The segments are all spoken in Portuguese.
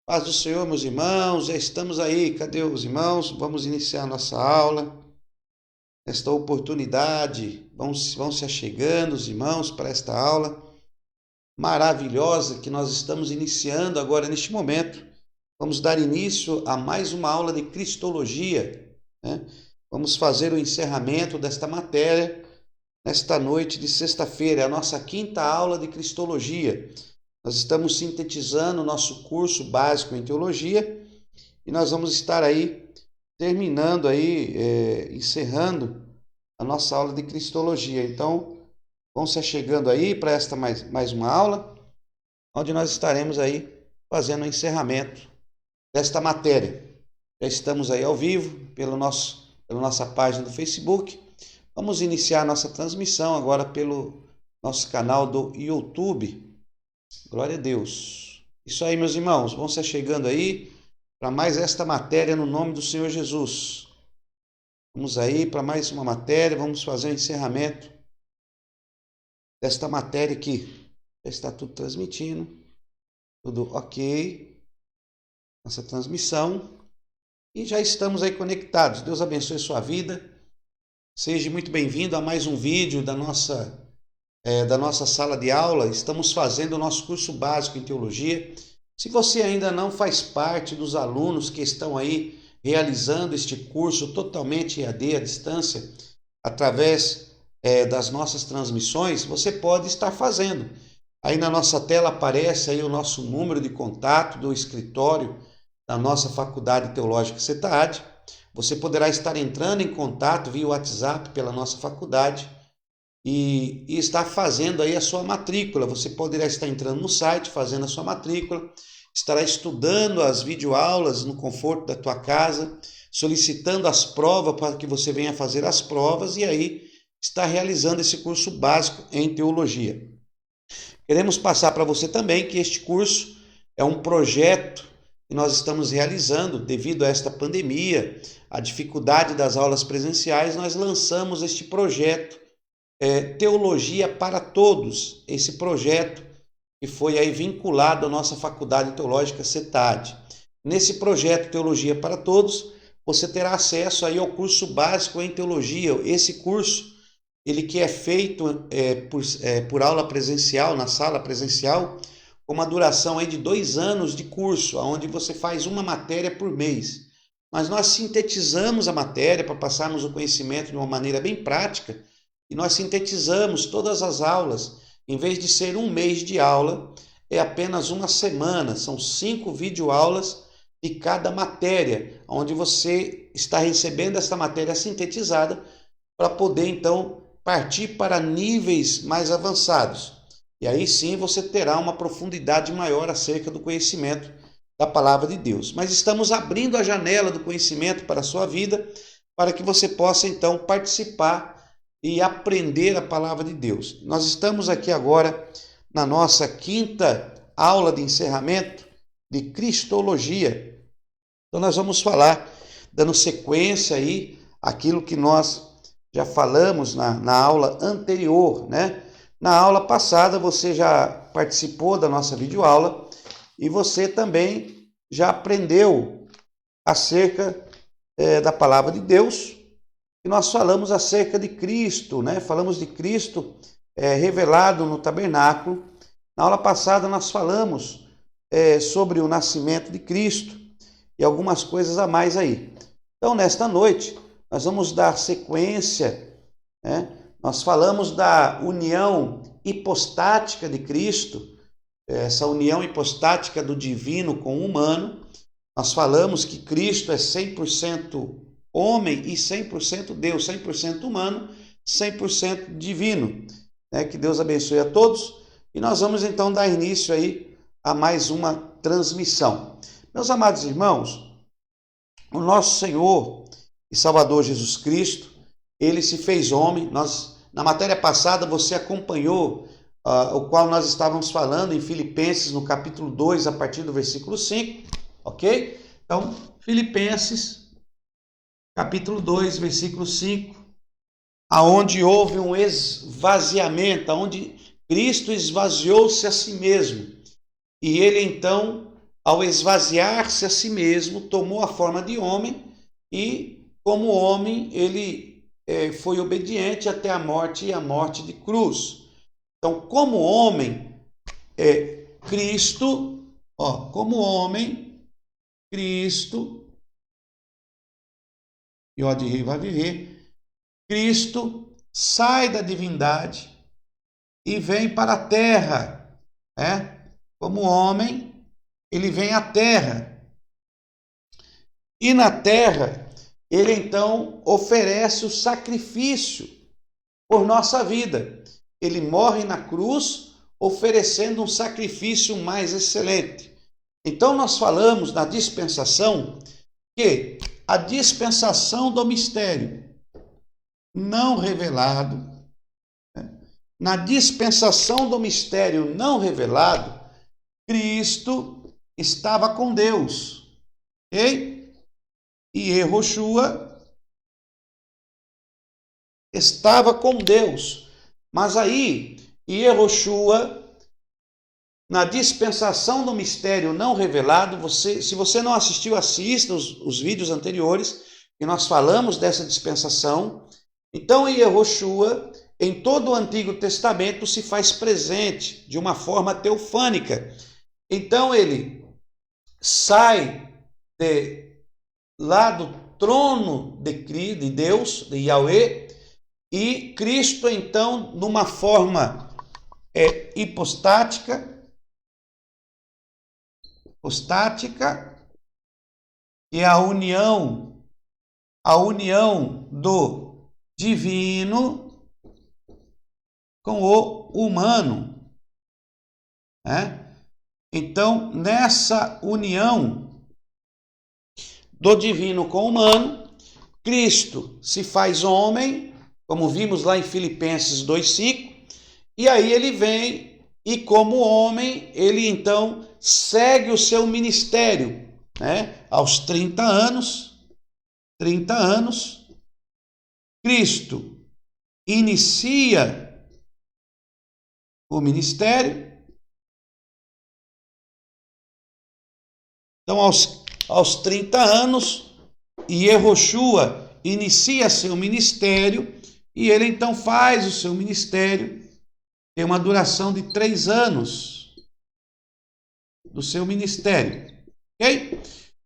Paz do Senhor, meus irmãos, já estamos aí. Cadê os irmãos? Vamos iniciar nossa aula. Esta oportunidade, vão se achegando os irmãos para esta aula maravilhosa que nós estamos iniciando agora neste momento. Vamos dar início a mais uma aula de Cristologia, né? Vamos fazer o encerramento desta matéria nesta noite de sexta-feira, é a nossa quinta aula de Cristologia. Nós estamos sintetizando o nosso curso básico em teologia e nós vamos estar aí terminando aí, encerrando a nossa aula de Cristologia. Então, vão se chegando aí para esta mais uma aula, onde nós estaremos aí fazendo o encerramento desta matéria. Já estamos aí ao vivo pela nossa página do Facebook. Vamos iniciar nossa transmissão agora pelo nosso canal do YouTube. Glória a Deus. Isso aí, meus irmãos, vão se chegando aí para mais esta matéria no nome do Senhor Jesus. Vamos aí para mais uma matéria, vamos fazer o encerramento desta matéria aqui. Já está tudo transmitindo, tudo ok, nossa transmissão. E já estamos aí conectados. Deus abençoe sua vida. Seja muito bem-vindo a mais um vídeo da nossa sala de aula. Estamos fazendo o nosso curso básico em teologia. Se você ainda não faz parte dos alunos que estão aí realizando este curso totalmente EAD à distância, através das nossas transmissões, você pode estar fazendo. Aí na nossa tela aparece aí o nosso número de contato do escritório da nossa Faculdade Teológica CETAD. Você poderá estar entrando em contato via WhatsApp pela nossa faculdade e estar fazendo aí a sua matrícula. Você poderá estar entrando no site, fazendo a sua matrícula, estará estudando as videoaulas no conforto da tua casa, solicitando as provas para que você venha fazer as provas e aí está realizando esse curso básico em teologia. Queremos passar para você também que este curso é um projeto que nós estamos realizando devido a esta pandemia, a dificuldade das aulas presenciais. Nós lançamos este projeto Teologia para Todos, esse projeto que foi aí vinculado à nossa Faculdade Teológica CETAD. Nesse projeto Teologia para Todos, você terá acesso aí ao curso básico em teologia. Esse curso, ele que é feito por aula presencial, na sala presencial, com uma duração aí de 2 anos de curso, onde você faz uma matéria por mês. Mas nós sintetizamos a matéria para passarmos o conhecimento de uma maneira bem prática, e nós sintetizamos todas as aulas. Em vez de ser um mês de aula, é apenas uma semana. São 5 videoaulas de cada matéria, onde você está recebendo essa matéria sintetizada para poder, então, partir para níveis mais avançados. E aí sim você terá uma profundidade maior acerca do conhecimento da palavra de Deus. Mas estamos abrindo a janela do conhecimento para a sua vida, para que você possa, então, participar e aprender a palavra de Deus. Nós estamos aqui agora na nossa quinta aula de encerramento de Cristologia. Então nós vamos falar, dando sequência aí, aquilo que nós já falamos na aula anterior, né? Na aula passada você já participou da nossa videoaula e você também já aprendeu acerca da palavra de Deus. E nós falamos acerca de Cristo, né? Falamos de Cristo revelado no tabernáculo. Na aula passada nós falamos sobre o nascimento de Cristo e algumas coisas a mais aí. Então, nesta noite, nós vamos dar sequência, né? Nós falamos da união hipostática de Cristo, essa união hipostática do divino com o humano. Nós falamos que Cristo é 100% homem e 100% Deus, 100% humano, 100% divino. Que Deus abençoe a todos. E nós vamos então dar início aí a mais uma transmissão. Meus amados irmãos, o nosso Senhor e Salvador Jesus Cristo, ele se fez homem. Na matéria passada você acompanhou o qual nós estávamos falando em Filipenses, no capítulo 2, a partir do versículo 5, ok? Então, Filipenses, capítulo 2, versículo 5, aonde houve um esvaziamento, aonde Cristo esvaziou-se a si mesmo. E ele então, ao esvaziar-se a si mesmo, tomou a forma de homem e, como homem, ele foi obediente até a morte e a morte de cruz. Então, como homem, Cristo, como homem, Cristo, e ó de rei vai viver, Cristo sai da divindade e vem para a terra, Como homem, ele vem à terra. E na terra, ele então oferece o sacrifício por nossa vida. Ele morre na cruz, oferecendo um sacrifício mais excelente. Então nós falamos na dispensação que a dispensação do mistério não revelado, na dispensação do mistério não revelado, Cristo estava com Deus, ok? E Yehoshua estava com Deus. Mas aí, Yehoshua, na dispensação do mistério não revelado, se você não assistiu, assista os vídeos anteriores, que nós falamos dessa dispensação. Então, Yehoshua, em todo o Antigo Testamento, se faz presente de uma forma teofânica. Então, ele sai lá do trono de Deus, de Yahweh, e Cristo, então, numa forma hipostática, que é a união do divino com o humano, Então, nessa união do divino com o humano, Cristo se faz homem, como vimos lá em Filipenses 2:5, e aí ele vem e, como homem, ele então segue o seu ministério, Aos 30 anos, Cristo inicia o ministério. Então, aos 30 anos, Yehoshua inicia seu ministério e ele então faz o seu ministério. Tem uma duração de 3 anos do seu ministério, ok?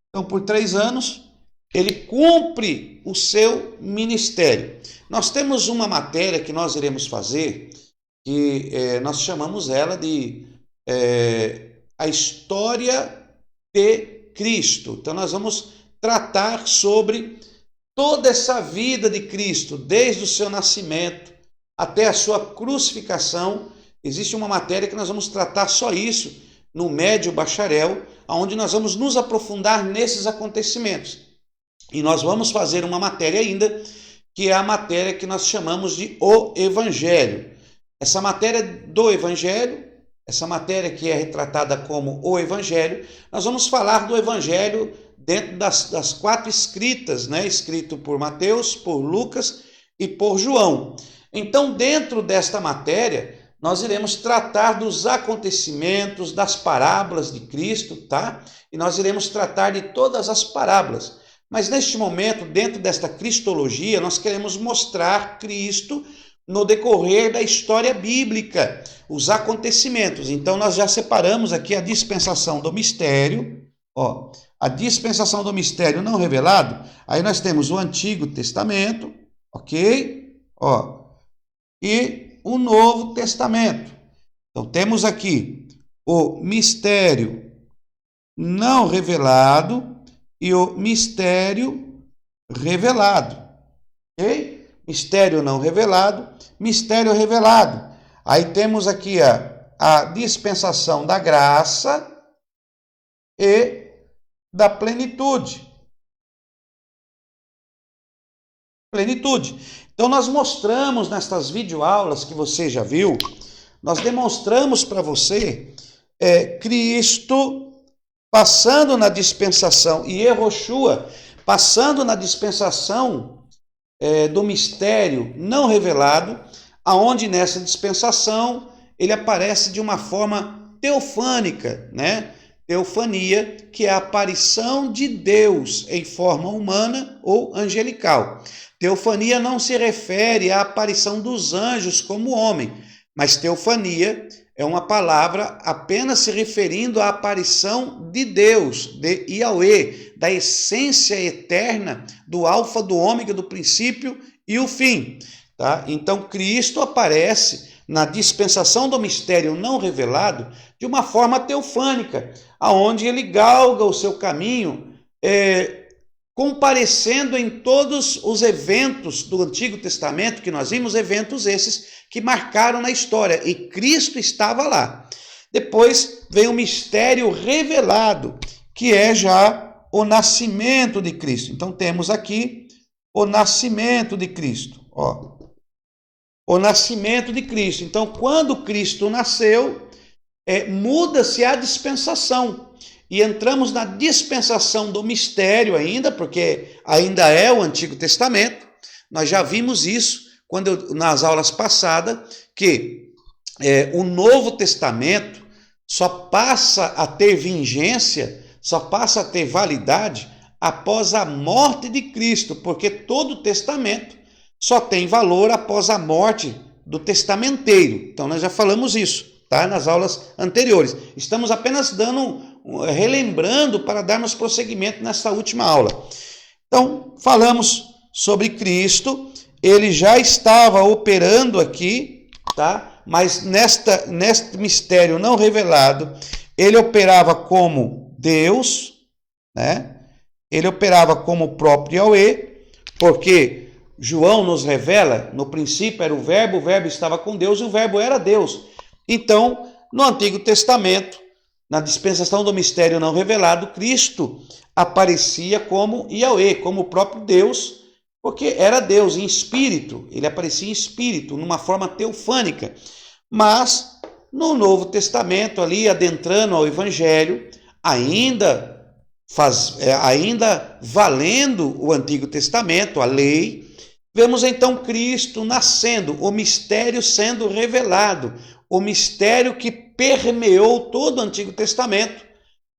Então, por 3 anos, ele cumpre o seu ministério. Nós temos uma matéria que nós iremos fazer, que nós chamamos ela de a história de Cristo. Então, nós vamos tratar sobre toda essa vida de Cristo, desde o seu nascimento até a sua crucificação. Existe uma matéria que nós vamos tratar só isso, no médio bacharel, onde nós vamos nos aprofundar nesses acontecimentos. E nós vamos fazer uma matéria ainda, que é a matéria que nós chamamos de O Evangelho. Essa matéria do Evangelho, essa matéria que é retratada como o Evangelho, nós vamos falar do Evangelho dentro das 4 escritas, escrito por Mateus, por Lucas e por João. Então, dentro desta matéria, nós iremos tratar dos acontecimentos, das parábolas de Cristo, E nós iremos tratar de todas as parábolas. Mas neste momento, dentro desta cristologia, nós queremos mostrar Cristo no decorrer da história bíblica, os acontecimentos. Então, nós já separamos aqui a dispensação do mistério, a dispensação do mistério não revelado. Aí nós temos o Antigo Testamento, ok? E o Novo Testamento. Então, temos aqui o mistério não revelado e o mistério revelado, ok? Mistério não revelado, mistério revelado. Aí temos aqui a dispensação da graça e da plenitude. Então, nós mostramos nestas videoaulas que você já viu, nós demonstramos para você Cristo passando na dispensação e Yehoshua passando na dispensação do mistério não revelado, aonde nessa dispensação ele aparece de uma forma teofânica, teofania, que é a aparição de Deus em forma humana ou angelical. Teofania não se refere à aparição dos anjos como homem, mas teofania é uma palavra apenas se referindo à aparição de Deus, de Yahweh, da essência eterna, do alfa, do ômega, do princípio e o fim. Tá? Então, Cristo aparece na dispensação do mistério não revelado de uma forma teofânica, aonde ele galga o seu caminho, comparecendo em todos os eventos do Antigo Testamento, que nós vimos, eventos esses que marcaram na história, e Cristo estava lá. Depois vem o mistério revelado, que é já o nascimento de Cristo. Então temos aqui o nascimento de Cristo. Ó, o nascimento de Cristo. Então, quando Cristo nasceu, muda-se a dispensação. E entramos na dispensação do mistério ainda, porque ainda é o Antigo Testamento. Nós já vimos isso nas aulas passadas, que o Novo Testamento só passa a ter vigência, só passa a ter validade após a morte de Cristo, porque todo testamento só tem valor após a morte do testamenteiro. Então nós já falamos isso, tá? Nas aulas anteriores. Estamos apenas relembrando para darmos prosseguimento nessa última aula. Então, falamos sobre Cristo, ele já estava operando aqui, tá? Mas neste mistério não revelado, ele operava como Deus, né? Ele operava como o próprio Yahweh, porque João nos revela, no princípio era o verbo estava com Deus e o verbo era Deus. Então, no Antigo Testamento, na dispensação do mistério não revelado, Cristo aparecia como Yahweh, como o próprio Deus, porque era Deus em espírito, ele aparecia em espírito, numa forma teofânica. Mas, no Novo Testamento, ali adentrando ao Evangelho, ainda valendo o Antigo Testamento, a lei, vemos então Cristo nascendo, o mistério sendo revelado, o mistério que permeou todo o Antigo Testamento,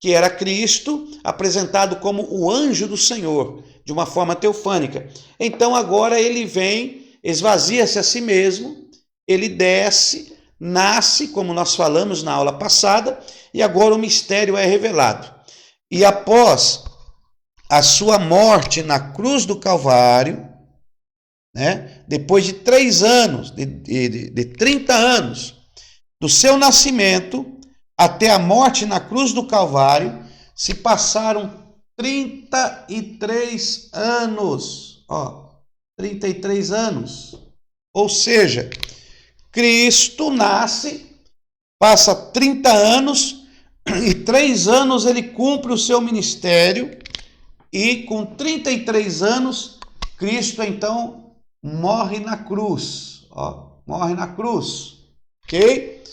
que era Cristo apresentado como o anjo do Senhor, de uma forma teofânica. Então agora ele vem, esvazia-se a si mesmo, ele desce, nasce, como nós falamos na aula passada, e agora o mistério é revelado. E após a sua morte na cruz do Calvário, né, depois de 3 anos, de 30 anos, do seu nascimento até a morte na cruz do Calvário, se passaram 33 anos. 33 anos. Ou seja, Cristo nasce, passa 30 anos e 3 anos ele cumpre o seu ministério e com 33 anos, Cristo então morre na cruz. Morre na cruz. Ok?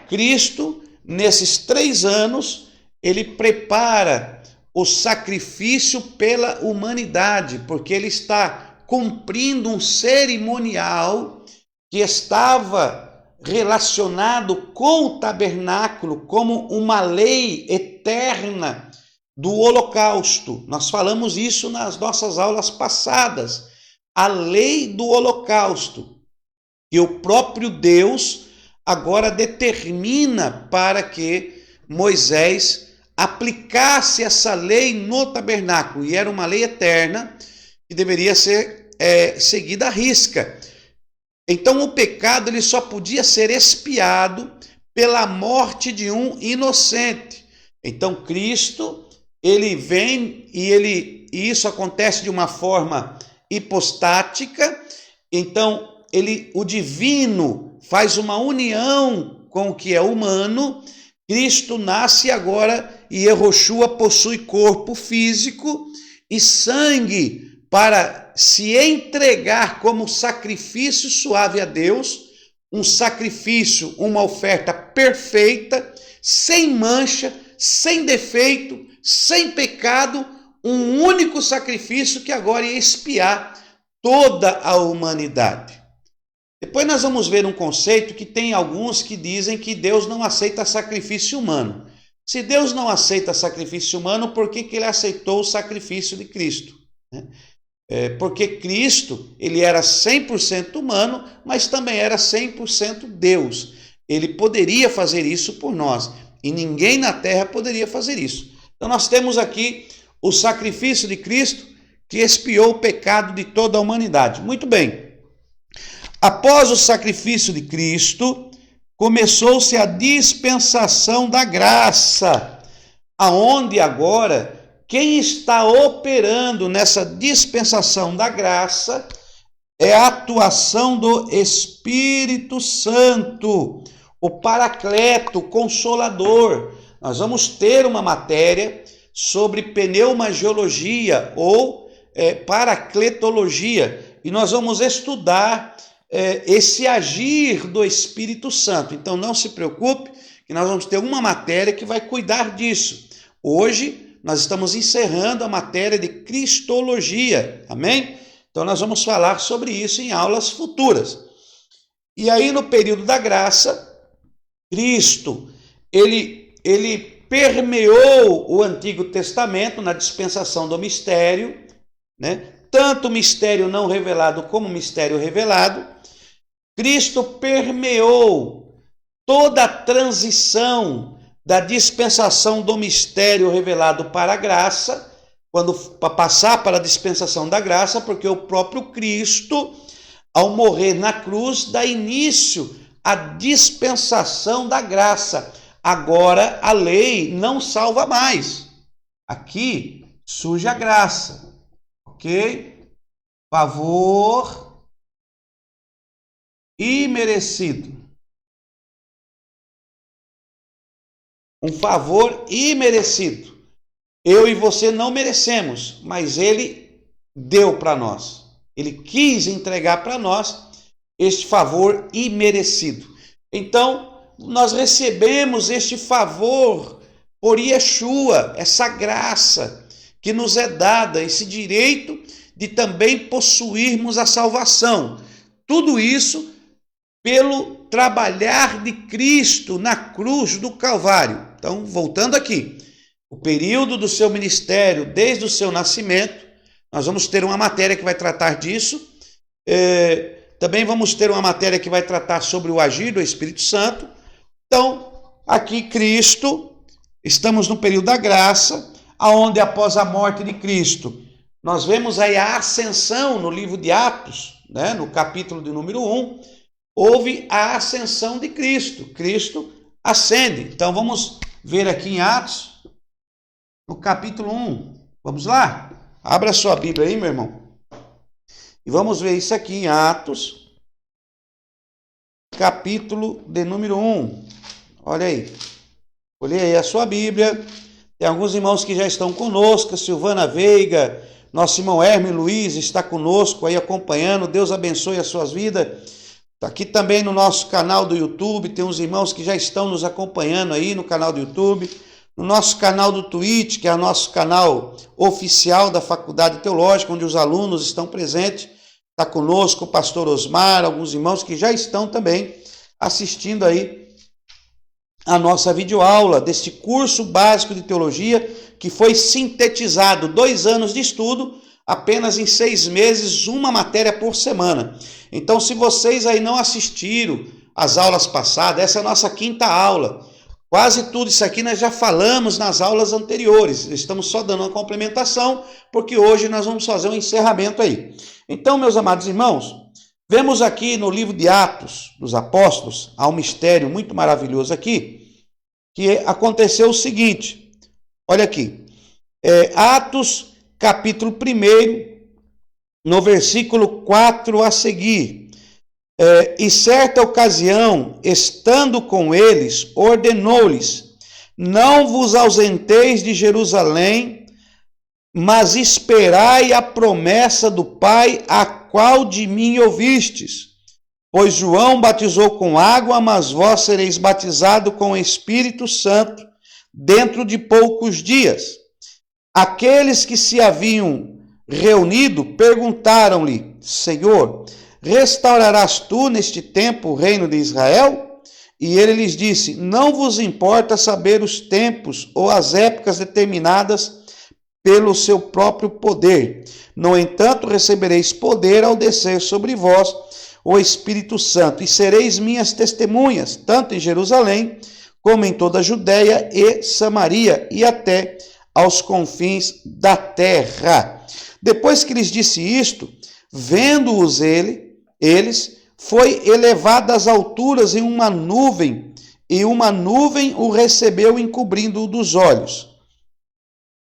Cristo, nesses 3 anos, ele prepara o sacrifício pela humanidade, porque ele está cumprindo um cerimonial que estava relacionado com o tabernáculo como uma lei eterna do holocausto. Nós falamos isso nas nossas aulas passadas. A lei do holocausto, que o próprio Deus agora determina para que Moisés aplicasse essa lei no tabernáculo, e era uma lei eterna que deveria ser seguida à risca. Então o pecado ele só podia ser expiado pela morte de um inocente. Então Cristo, ele vem e isso acontece de uma forma hipostática. Então o divino faz uma união com o que é humano. Cristo nasce agora e Yehoshua possui corpo físico e sangue para se entregar como sacrifício suave a Deus, um sacrifício, uma oferta perfeita, sem mancha, sem defeito, sem pecado, um único sacrifício que agora ia expiar toda a humanidade. Depois nós vamos ver um conceito que tem alguns que dizem que Deus não aceita sacrifício humano. Se Deus não aceita sacrifício humano, por que ele aceitou o sacrifício de Cristo? Porque Cristo, ele era 100% humano, mas também era 100% Deus. Ele poderia fazer isso por nós, e ninguém na terra poderia fazer isso. Então nós temos aqui o sacrifício de Cristo, que expiou o pecado de toda a humanidade. Muito bem. Após o sacrifício de Cristo, começou-se a dispensação da graça, aonde agora quem está operando nessa dispensação da graça é a atuação do Espírito Santo, o Paracleto, o Consolador. Nós vamos ter uma matéria sobre pneumagiologia ou paracletologia, e nós vamos estudar esse agir do Espírito Santo. Então não se preocupe, que nós vamos ter uma matéria que vai cuidar disso. Hoje nós estamos encerrando a matéria de Cristologia, amém? Então nós vamos falar sobre isso em aulas futuras. E aí no período da graça, Cristo, ele permeou o Antigo Testamento na dispensação do mistério, né? Tanto o mistério não revelado como o mistério revelado. Cristo permeou toda a transição da dispensação do mistério revelado para a graça, quando passar para a dispensação da graça, porque o próprio Cristo, ao morrer na cruz, dá início à dispensação da graça. Agora a lei não salva mais. Aqui surge a graça, ok? Favor imerecido. Um favor imerecido. Eu e você não merecemos, mas ele deu para nós. Ele quis entregar para nós este favor imerecido. Então, nós recebemos este favor por Yeshua, essa graça que nos é dada, esse direito de também possuirmos a salvação. Tudo isso pelo trabalhar de Cristo na cruz do Calvário. Então, voltando aqui, o período do seu ministério, desde o seu nascimento, nós vamos ter uma matéria que vai tratar disso. Também vamos ter uma matéria que vai tratar sobre o agir do Espírito Santo. Então, aqui Cristo, estamos no período da graça, aonde após a morte de Cristo, nós vemos aí a ascensão no livro de Atos, né, no capítulo de número 1, houve a ascensão de Cristo. Cristo ascende. Então vamos ver aqui em Atos, no capítulo 1. Vamos lá? Abra sua Bíblia aí, meu irmão. E vamos ver isso aqui em Atos, capítulo de número 1. Olha aí. Olhei aí a sua Bíblia. Tem alguns irmãos que já estão conosco. A Silvana Veiga, nosso irmão Hermes Luiz está conosco aí acompanhando. Deus abençoe as suas vidas. Aqui também no nosso canal do YouTube, tem uns irmãos que já estão nos acompanhando aí no canal do YouTube, no nosso canal do Twitch, que é o nosso canal oficial da Faculdade Teológica, onde os alunos estão presentes. Está conosco o pastor Osmar, alguns irmãos que já estão também assistindo aí a nossa videoaula deste curso básico de teologia, que foi sintetizado 2 anos de estudo, apenas em 6 meses, uma matéria por semana. Então, se vocês aí não assistiram às aulas passadas, essa é a nossa 5ª aula. Quase tudo isso aqui nós já falamos nas aulas anteriores. Estamos só dando uma complementação, porque hoje nós vamos fazer um encerramento aí. Então, meus amados irmãos, vemos aqui no livro de Atos dos Apóstolos, há um mistério muito maravilhoso aqui, que aconteceu o seguinte. Olha aqui. Atos, capítulo 1, no versículo 4 a seguir. E certa ocasião, estando com eles, ordenou-lhes: não vos ausenteis de Jerusalém, mas esperai a promessa do Pai, a qual de mim ouvistes. Pois João batizou com água, mas vós sereis batizados com o Espírito Santo dentro de poucos dias. Aqueles que se haviam reunido perguntaram-lhe: Senhor, restaurarás tu neste tempo o reino de Israel? E ele lhes disse: não vos importa saber os tempos ou as épocas determinadas pelo seu próprio poder. No entanto, recebereis poder ao descer sobre vós o Espírito Santo, e sereis minhas testemunhas, tanto em Jerusalém, como em toda a Judéia e Samaria, e até aos confins da terra. Depois que lhes disse isto, vendo-os eles, foi elevado às alturas em uma nuvem, e uma nuvem o recebeu, encobrindo-o dos olhos.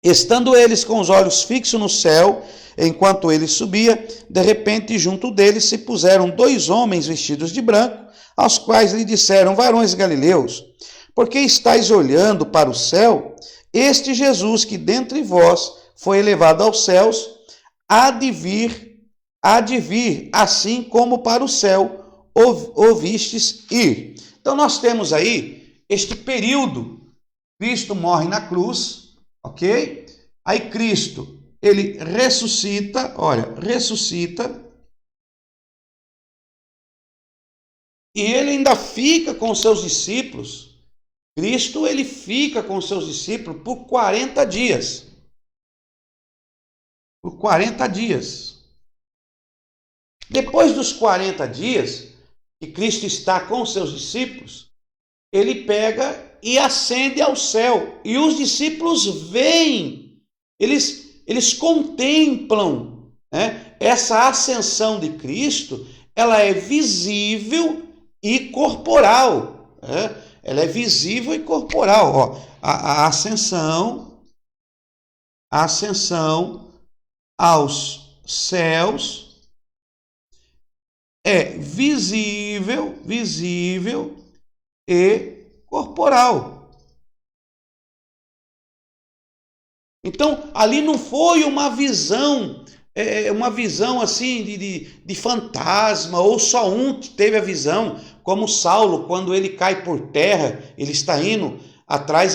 Estando eles com os olhos fixos no céu, enquanto ele subia, de repente junto deles se puseram 2 homens vestidos de branco, aos quais lhe disseram: varões galileus, por que estáis olhando para o céu? Este Jesus que dentre vós foi elevado aos céus, há de vir, assim como para o céu o vistes ir. Então nós temos aí este período. Cristo morre na cruz, ok? Aí Cristo, ele ressuscita, ressuscita, e ele ainda fica com os seus discípulos. Cristo, ele fica com os seus discípulos por 40 dias. Por 40 dias. Depois dos 40 dias que Cristo está com os seus discípulos, ele pega e ascende ao céu. E os discípulos veem, eles contemplam, né? Essa ascensão de Cristo, ela é visível e corporal, né? Ela é visível e corporal. Ó, a ascensão aos céus é visível e corporal. Então, ali não foi uma visão assim de fantasma, ou só um que teve a visão, como Saulo, quando ele cai por terra, ele está indo atrás,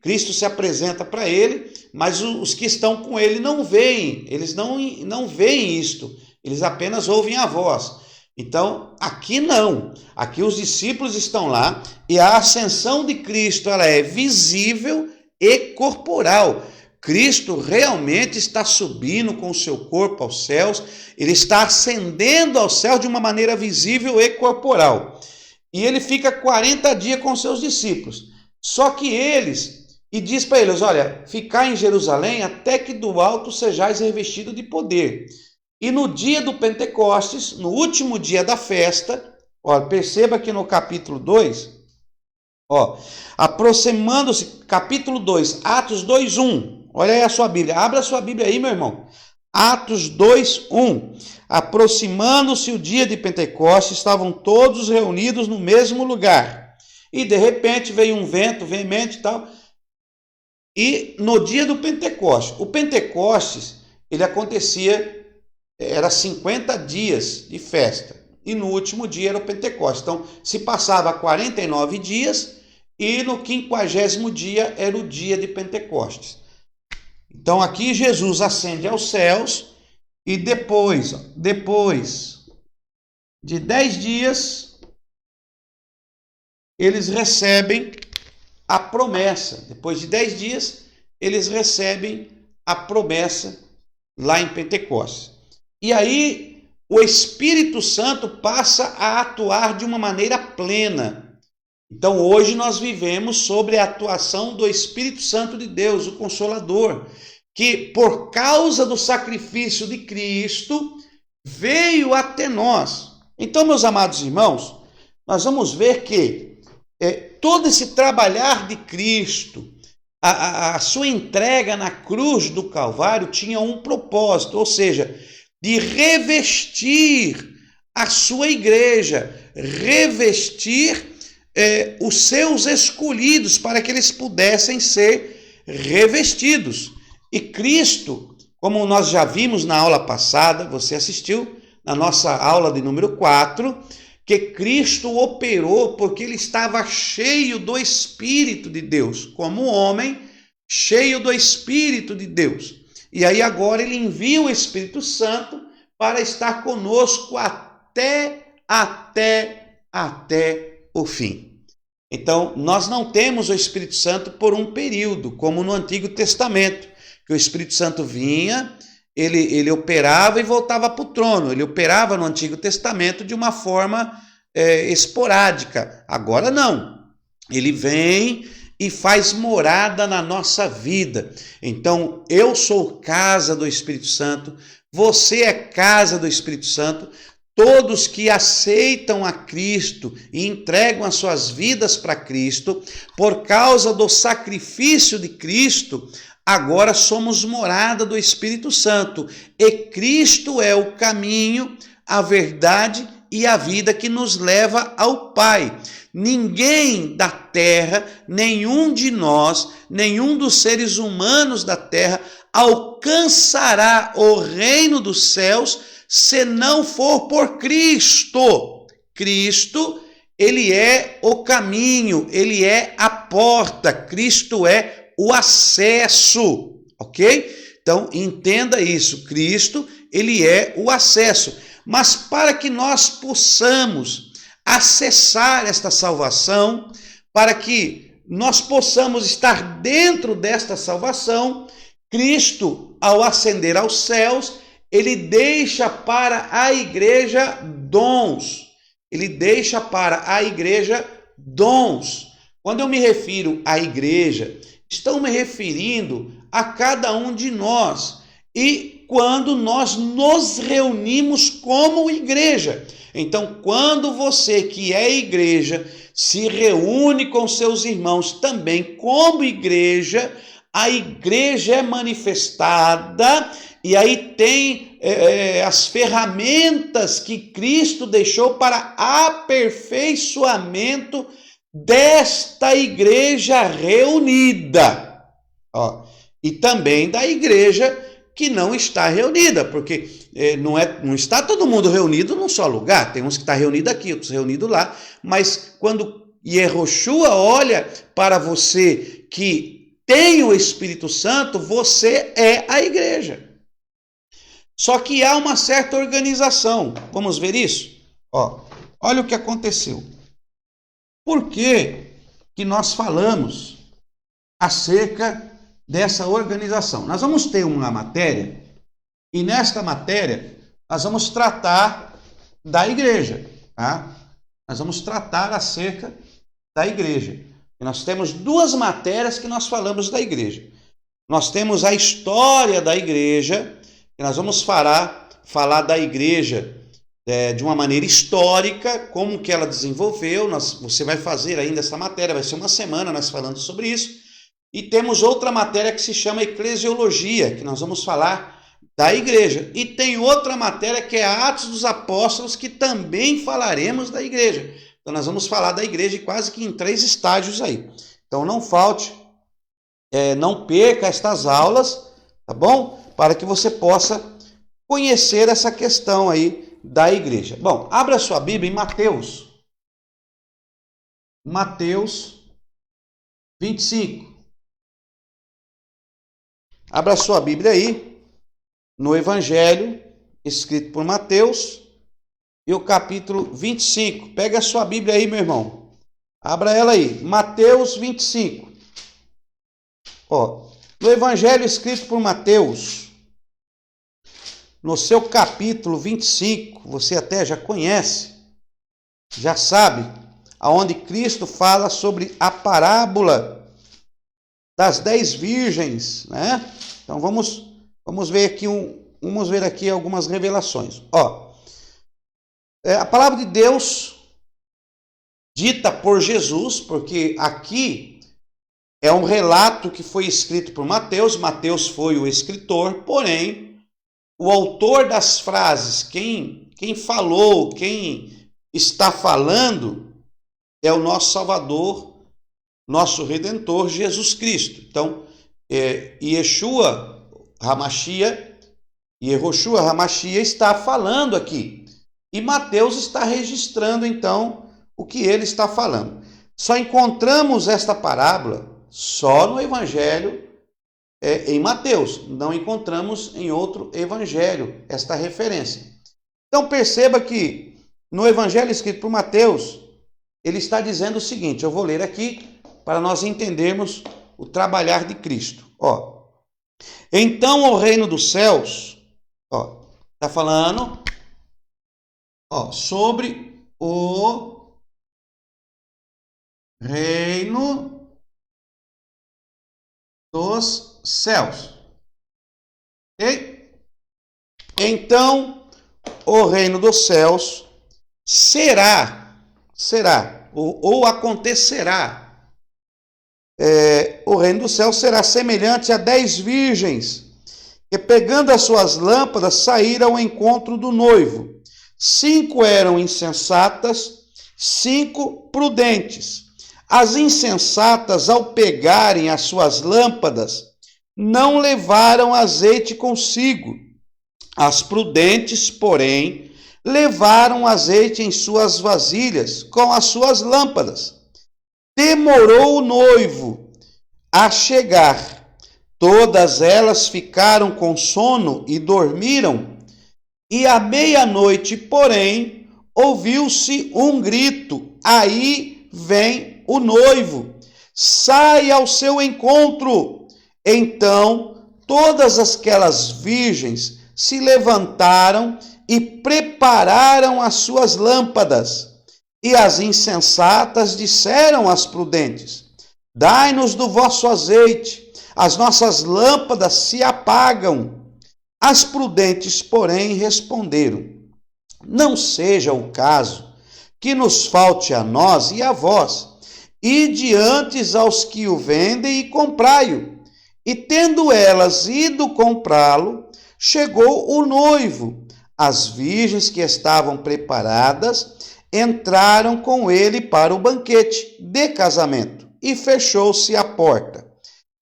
Cristo se apresenta para ele, mas os que estão com ele não veem, eles não veem isto, eles apenas ouvem a voz. Então, aqui não, aqui os discípulos estão lá, e a ascensão de Cristo, ela é visível e corporal. Cristo realmente está subindo com o seu corpo aos céus, ele está ascendendo aos céus de uma maneira visível e corporal. E ele fica 40 dias com os seus discípulos. Só que e diz para eles: olha, ficar em Jerusalém até que do alto sejais revestido de poder. E no dia do Pentecostes, no último dia da festa, perceba que no capítulo 2, aproximando-se, capítulo 2, Atos 2:1. Olha aí a sua Bíblia, abra a sua Bíblia aí, meu irmão. Atos 2:1. Aproximando-se o dia de Pentecostes, estavam todos reunidos no mesmo lugar. E de repente veio um vento veemente e tal. E no dia do Pentecostes, o Pentecostes, ele acontecia, era 50 dias de festa. E no último dia era o Pentecostes. Então, se passava 49 dias e no 50º dia era o dia de Pentecostes. Então aqui Jesus ascende aos céus e depois de 10 dias, eles recebem a promessa. Depois de 10 dias, eles recebem a promessa lá em Pentecostes. E aí o Espírito Santo passa a atuar de uma maneira plena. Então hoje nós vivemos sobre a atuação do Espírito Santo de Deus, o Consolador, que por causa do sacrifício de Cristo veio até nós. Então, meus amados irmãos, nós vamos ver que todo esse trabalhar de Cristo, a sua entrega na cruz do Calvário tinha um propósito, ou seja, de revestir a sua igreja, revestir os seus escolhidos para que eles pudessem ser revestidos. E Cristo, como nós já vimos na aula passada, você assistiu na nossa aula de número 4, que Cristo operou porque ele estava cheio do Espírito de Deus, como homem cheio do Espírito de Deus. E aí agora ele envia o Espírito Santo para estar conosco até o fim. Então, nós não temos o Espírito Santo por um período, como no Antigo Testamento, que o Espírito Santo vinha, ele operava e voltava para o trono. Ele operava no Antigo Testamento de uma forma esporádica. Agora não. Ele vem e faz morada na nossa vida. Então, eu sou casa do Espírito Santo, você é casa do Espírito Santo. Todos que aceitam a Cristo e entregam as suas vidas para Cristo, por causa do sacrifício de Cristo, agora somos morada do Espírito Santo. E Cristo é o caminho, a verdade e a vida que nos leva ao Pai. Ninguém da terra, nenhum de nós, nenhum dos seres humanos da terra alcançará o reino dos céus se não for por Cristo. Cristo, ele é o caminho, ele é a porta, Cristo é o acesso, ok? Então, entenda isso, Cristo, ele é o acesso. Mas para que nós possamos acessar esta salvação, para que nós possamos estar dentro desta salvação, Cristo, ao ascender aos céus, ele deixa para a igreja dons. Ele deixa para a igreja dons. Quando eu me refiro à igreja, estou me referindo a cada um de nós. E quando nós nos reunimos como igreja. Então, quando você que é igreja se reúne com seus irmãos também como igreja, a igreja é manifestada. E aí tem as ferramentas que Cristo deixou para aperfeiçoamento desta igreja reunida. Ó, e também da igreja que não está reunida, porque não está todo mundo reunido num só lugar. Tem uns que estão reunidos aqui, outros reunidos lá. Mas quando Yehoshua olha para você que tem o Espírito Santo, você é a igreja. Só que há uma certa organização. Vamos ver isso? Olha o que aconteceu. Por que nós falamos acerca dessa organização? Nós vamos ter uma matéria, e nesta matéria nós vamos tratar da igreja. Tá? Nós vamos tratar acerca da igreja. E nós temos duas matérias que nós falamos da igreja. Nós temos a história da igreja, e nós vamos falar da igreja de uma maneira histórica, como que ela desenvolveu. Você vai fazer ainda essa matéria, vai ser uma semana nós falando sobre isso. E temos outra matéria que se chama Eclesiologia, que nós vamos falar da igreja. E tem outra matéria que é Atos dos Apóstolos, que também falaremos da igreja. Então nós vamos falar da igreja quase que em 3 estágios aí. Então não falte, não perca estas aulas, tá bom? Para que você possa conhecer essa questão aí da igreja. Bom, abra sua Bíblia em Mateus. Mateus 25. Abra sua Bíblia aí, no Evangelho, escrito por Mateus, e o capítulo 25. Pega a sua Bíblia aí, meu irmão. Abra ela aí, Mateus 25. No Evangelho escrito por Mateus, no seu capítulo 25, você até já conhece, já sabe, aonde Cristo fala sobre a parábola das 10 virgens, né? Então vamos ver aqui algumas revelações. A palavra de Deus dita por Jesus, porque aqui é um relato que foi escrito por Mateus. Mateus foi o escritor, porém o autor das frases, quem falou, quem está falando, é o nosso Salvador, nosso Redentor, Jesus Cristo. Então, Yehoshua Hamashia está falando aqui. E Mateus está registrando, então, o que ele está falando. Só encontramos esta parábola só no Evangelho em Mateus. Não encontramos em outro evangelho esta referência. Então perceba que no Evangelho escrito por Mateus, ele está dizendo o seguinte, eu vou ler aqui para nós entendermos o trabalhar de Cristo. Ó, então o reino dos céus, ó, está falando, ó, sobre o reino dos céus. Ok? Então, o reino dos céus será, ou acontecerá. O reino dos céus será semelhante a 10 virgens que, pegando as suas lâmpadas, saíram ao encontro do noivo. 5 eram insensatas, 5 prudentes. As insensatas, ao pegarem as suas lâmpadas, não levaram azeite consigo. As prudentes, porém, levaram azeite em suas vasilhas com as suas lâmpadas. Demorou o noivo a chegar. Todas elas ficaram com sono e dormiram. E à meia-noite, porém, ouviu-se um grito: aí vem o noivo, sai ao seu encontro. Então, todas aquelas virgens se levantaram e prepararam as suas lâmpadas. E as insensatas disseram às prudentes: dai-nos do vosso azeite, as nossas lâmpadas se apagam. As prudentes, porém, responderam: não seja o caso que nos falte a nós e a vós, ide antes aos que o vendem e comprai-o. E tendo elas ido comprá-lo, chegou o noivo. As virgens que estavam preparadas entraram com ele para o banquete de casamento, e fechou-se a porta.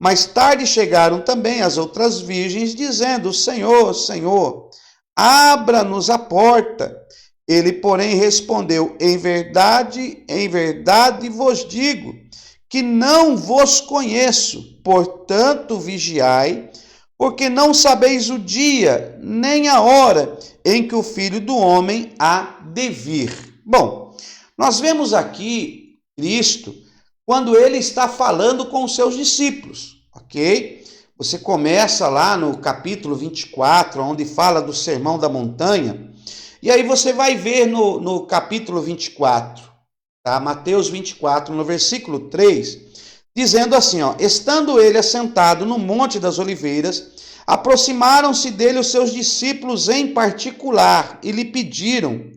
Mais tarde chegaram também as outras virgens, dizendo: Senhor, Senhor, abra-nos a porta. Ele, porém, respondeu: em verdade vos digo, que não vos conheço. Portanto, vigiai, porque não sabeis o dia, nem a hora em que o Filho do Homem há de vir. Bom, nós vemos aqui Cristo quando ele está falando com os seus discípulos, ok? Você começa lá no capítulo 24, onde fala do Sermão da Montanha, e aí você vai ver no capítulo 24, tá? Mateus 24, no versículo 3, dizendo assim, ó: estando ele assentado no Monte das Oliveiras, aproximaram-se dele os seus discípulos em particular e lhe pediram: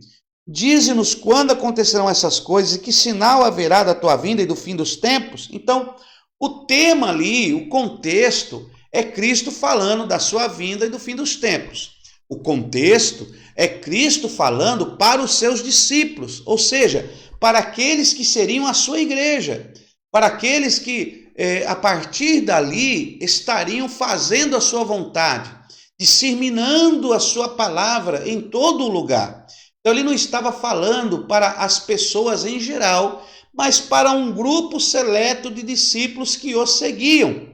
dize-nos quando acontecerão essas coisas e que sinal haverá da tua vinda e do fim dos tempos. Então, o tema ali, o contexto, é Cristo falando da sua vinda e do fim dos tempos. O contexto é Cristo falando para os seus discípulos, ou seja, para aqueles que seriam a sua igreja, para aqueles que, a partir dali, estariam fazendo a sua vontade, disseminando a sua palavra em todo o lugar. Então, ele não estava falando para as pessoas em geral, mas para um grupo seleto de discípulos que o seguiam.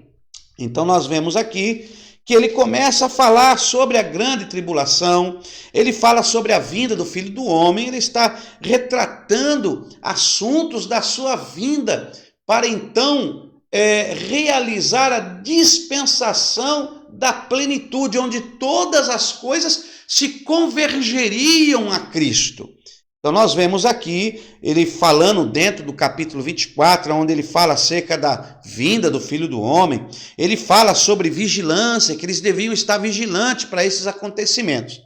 Então, nós vemos aqui que ele começa a falar sobre a grande tribulação, ele fala sobre a vinda do Filho do Homem, ele está retratando assuntos da sua vinda para então realizar a dispensação da plenitude, onde todas as coisas se convergeriam a Cristo. Então nós vemos aqui, ele falando dentro do capítulo 24, onde ele fala acerca da vinda do Filho do Homem, ele fala sobre vigilância, que eles deviam estar vigilantes para esses acontecimentos.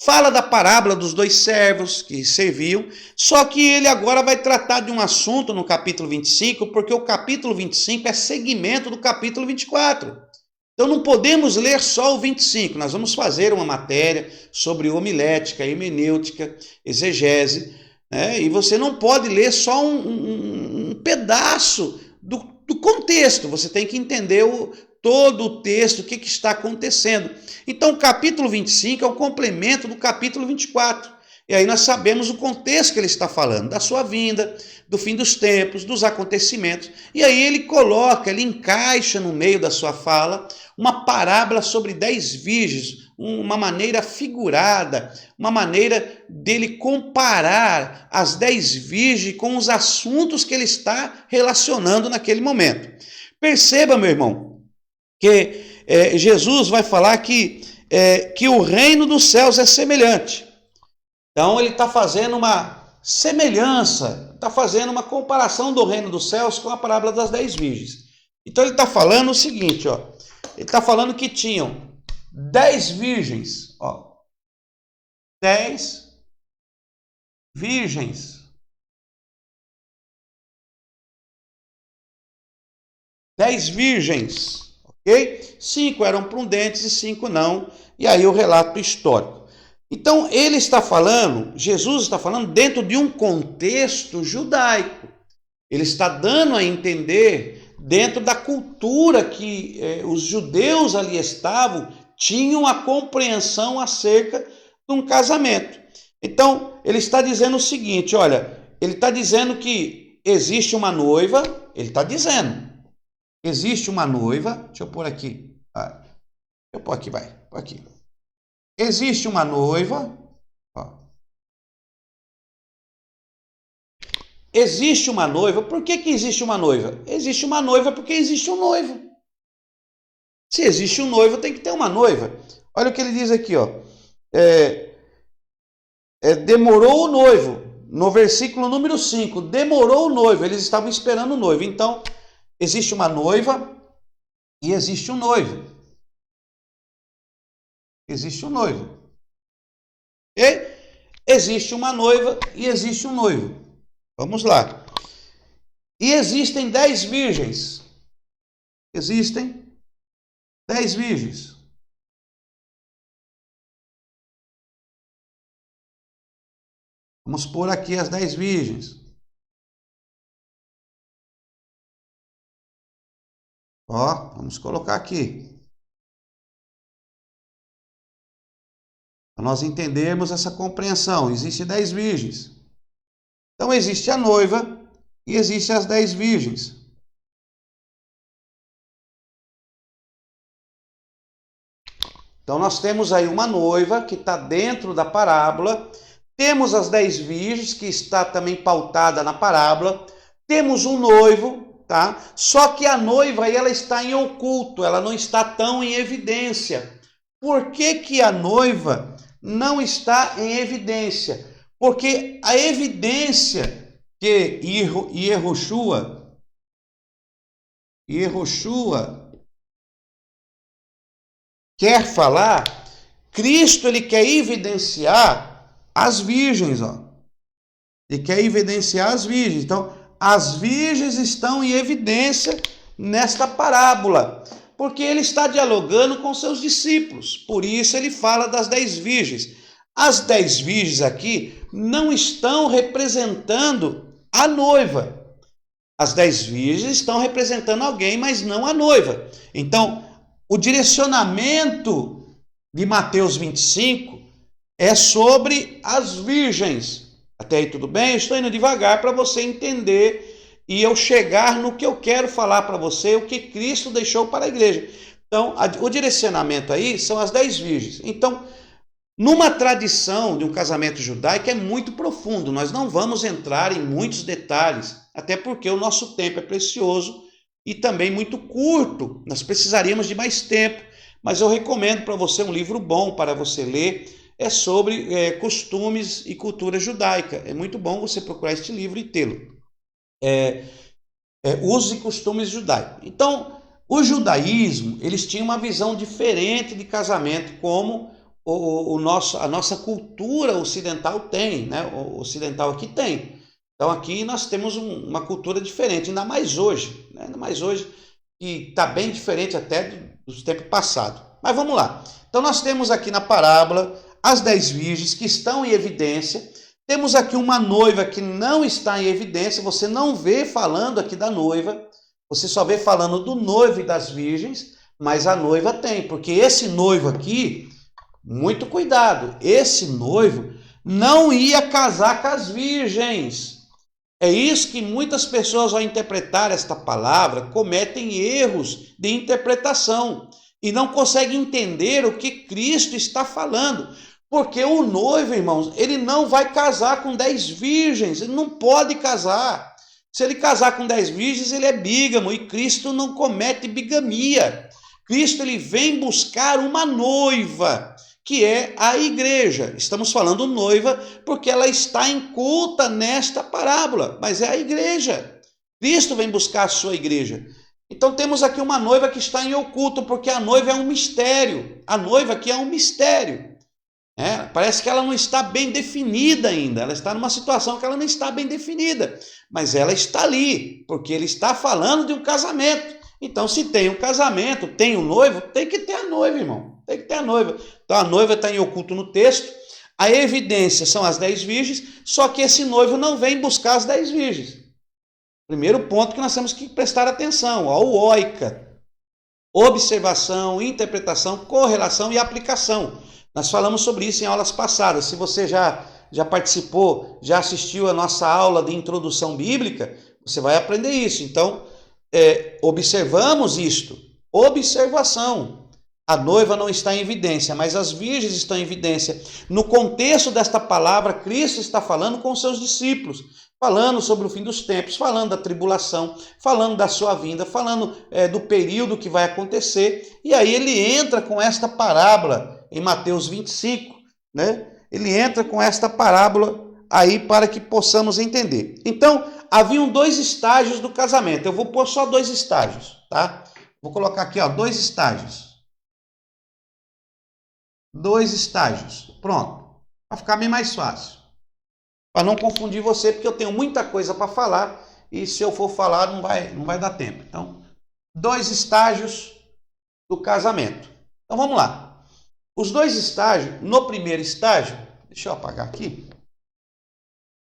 Fala da parábola dos 2 servos que serviam, só que ele agora vai tratar de um assunto no capítulo 25, porque o capítulo 25 é seguimento do capítulo 24. Então não podemos ler só o 25, nós vamos fazer uma matéria sobre homilética, hermenêutica, exegese, né? E você não pode ler só um pedaço do contexto, você tem que entender todo o texto, o que está acontecendo. Então o capítulo 25 é o complemento do capítulo 24. E aí nós sabemos o contexto que ele está falando, da sua vinda, do fim dos tempos, dos acontecimentos. E aí ele coloca, ele encaixa no meio da sua fala uma parábola sobre 10 virgens, uma maneira figurada, uma maneira dele comparar as 10 virgens com os assuntos que ele está relacionando naquele momento. Perceba, meu irmão, que Jesus vai falar que o reino dos céus é semelhante. Então ele está fazendo uma semelhança, está fazendo uma comparação do reino dos céus com a parábola das 10 virgens. Então ele está falando o seguinte, ó, ele está falando que tinham 10 virgens, ó, 10 virgens. 10 virgens, ok? 5 eram prudentes e 5 não. E aí o relato histórico. Então ele está falando, Jesus está falando dentro de um contexto judaico. Ele está dando a entender dentro da cultura que os judeus ali estavam, tinham a compreensão acerca de um casamento. Então ele está dizendo o seguinte, olha, ele está dizendo que existe uma noiva, ele está dizendo, existe uma noiva, deixa eu pôr aqui, deixa eu pôr aqui, vai, pôr aqui. Existe uma noiva, ó. Existe uma noiva, por que existe uma noiva? Existe uma noiva porque existe um noivo. Se existe um noivo, tem que ter uma noiva. Olha o que ele diz aqui, ó. Demorou o noivo, no versículo número 5, demorou o noivo, eles estavam esperando o noivo. Então, existe uma noiva e existe um noivo. Existe um noivo. E existe uma noiva e existe um noivo. Vamos lá. E existem 10 virgens. Existem 10 virgens. Vamos pôr aqui as 10 virgens. Ó, vamos colocar aqui. Para nós entendermos essa compreensão, existem 10 virgens. Então existe a noiva e existem as 10 virgens. Então nós temos aí uma noiva que está dentro da parábola, temos as 10 virgens que está também pautada na parábola, temos um noivo, tá? Só que a noiva aí ela está em oculto, ela não está tão em evidência. Por que a noiva não está em evidência? Porque a evidência que Yehoshua quer falar, Cristo ele quer evidenciar as virgens, ó. Ele quer evidenciar as virgens. Então, as virgens estão em evidência nesta parábola, porque ele está dialogando com seus discípulos. Por isso ele fala das 10 virgens. As 10 virgens aqui não estão representando a noiva. As 10 virgens estão representando alguém, mas não a noiva. Então, o direcionamento de Mateus 25 é sobre as virgens. Até aí tudo bem? Eu estou indo devagar para você entender e eu chegar no que eu quero falar para você, o que Cristo deixou para a igreja. Então, o direcionamento aí são as 10 virgens. Então, numa tradição de um casamento judaico é muito profundo, nós não vamos entrar em muitos detalhes, até porque o nosso tempo é precioso e também muito curto, nós precisaríamos de mais tempo, mas eu recomendo para você um livro bom para você ler, é sobre costumes e cultura judaica, é muito bom você procurar este livro e tê-lo. Usos e costumes judaicos. Então, o judaísmo, eles tinham uma visão diferente de casamento, como a nossa cultura ocidental tem, né? O ocidental aqui tem. Então aqui nós temos uma cultura diferente, ainda mais hoje, né? Ainda mais hoje, que está bem diferente até dos tempos passados. Mas vamos lá. Então nós temos aqui na parábola as 10 virgens que estão em evidência. Temos aqui uma noiva que não está em evidência, você não vê falando aqui da noiva, você só vê falando do noivo e das virgens, mas a noiva tem, porque esse noivo aqui, muito cuidado, esse noivo não ia casar com as virgens. É isso que muitas pessoas, ao interpretar esta palavra, cometem erros de interpretação e não conseguem entender o que Cristo está falando. Porque o noivo, irmãos, ele não vai casar com 10 virgens, ele não pode casar. Se ele casar com 10 virgens, ele é bígamo, e Cristo não comete bigamia. Cristo, ele vem buscar uma noiva, que é a igreja. Estamos falando noiva porque ela está inculta nesta parábola, mas é a igreja. Cristo vem buscar a sua igreja. Então temos aqui uma noiva que está em oculto, porque a noiva é um mistério. A noiva aqui é um mistério. Parece que ela não está bem definida ainda. Ela está numa situação que ela não está bem definida. Mas ela está ali, porque ele está falando de um casamento. Então, se tem um casamento, tem um noivo, tem que ter a noiva, irmão. Tem que ter a noiva. Então, a noiva está em oculto no texto. A evidência são as 10 virgens, só que esse noivo não vem buscar as 10 virgens. Primeiro ponto que nós temos que prestar atenção, o oika. Observação, interpretação, correlação e aplicação. Nós falamos sobre isso em aulas passadas. Se você já participou, já assistiu a nossa aula de introdução bíblica, você vai aprender isso. Então, observamos isto. Observação. A noiva não está em evidência, mas as virgens estão em evidência. No contexto desta palavra, Cristo está falando com os seus discípulos, falando sobre o fim dos tempos, falando da tribulação, falando da sua vinda, falando do período que vai acontecer. E aí ele entra com esta parábola em Mateus 25, né? Ele entra com esta parábola aí para que possamos entender. Então, haviam 2 estágios do casamento. Eu vou pôr só 2 estágios, tá? Vou colocar aqui, 2 estágios. 2 estágios. Pronto. Para ficar bem mais fácil. Para não confundir você, porque eu tenho muita coisa para falar e se eu for falar não vai dar tempo. Então, 2 estágios do casamento. Então, vamos lá. Os 2 estágios, no primeiro estágio, deixa eu apagar aqui.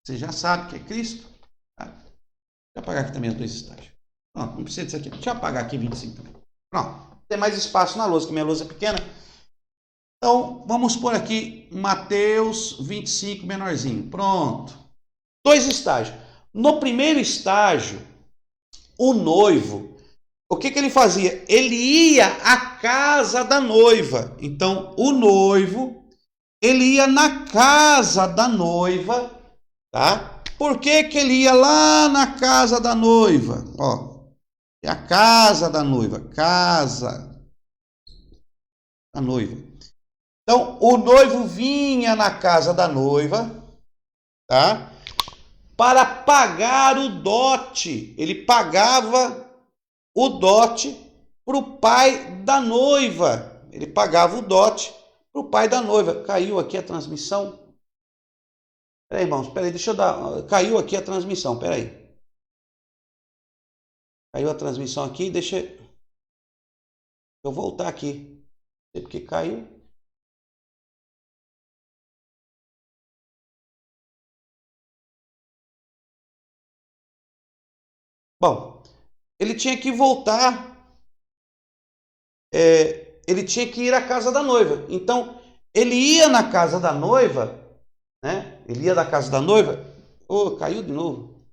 Você já sabe que é Cristo. Tá? Deixa eu apagar aqui também os 2 estágios. Pronto, não precisa disso aqui. Deixa eu apagar aqui 25 também. Pronto. Tem mais espaço na lousa, que minha lousa é pequena. Então, vamos pôr aqui Mateus 25 menorzinho. Pronto. 2 estágios. No primeiro estágio, o noivo, o que ele fazia? Ele ia à casa da noiva. Então, o noivo, ele ia na casa da noiva, tá? Por que ele ia lá na casa da noiva? É a casa da noiva, casa da noiva. Então, o noivo vinha na casa da noiva, tá? Para pagar o dote. Ele pagava o dote para o pai da noiva. Ele pagava o dote para o pai da noiva. Caiu aqui a transmissão. Peraí, irmãos, peraí, deixa eu dar. Caiu aqui a transmissão, peraí. Caiu a transmissão aqui, deixa eu voltar aqui. Não sei porque caiu. Bom, ele tinha que voltar, ele tinha que ir à casa da noiva. Então, ele ia na casa da noiva, né? Ele ia da casa da noiva. Caiu de novo.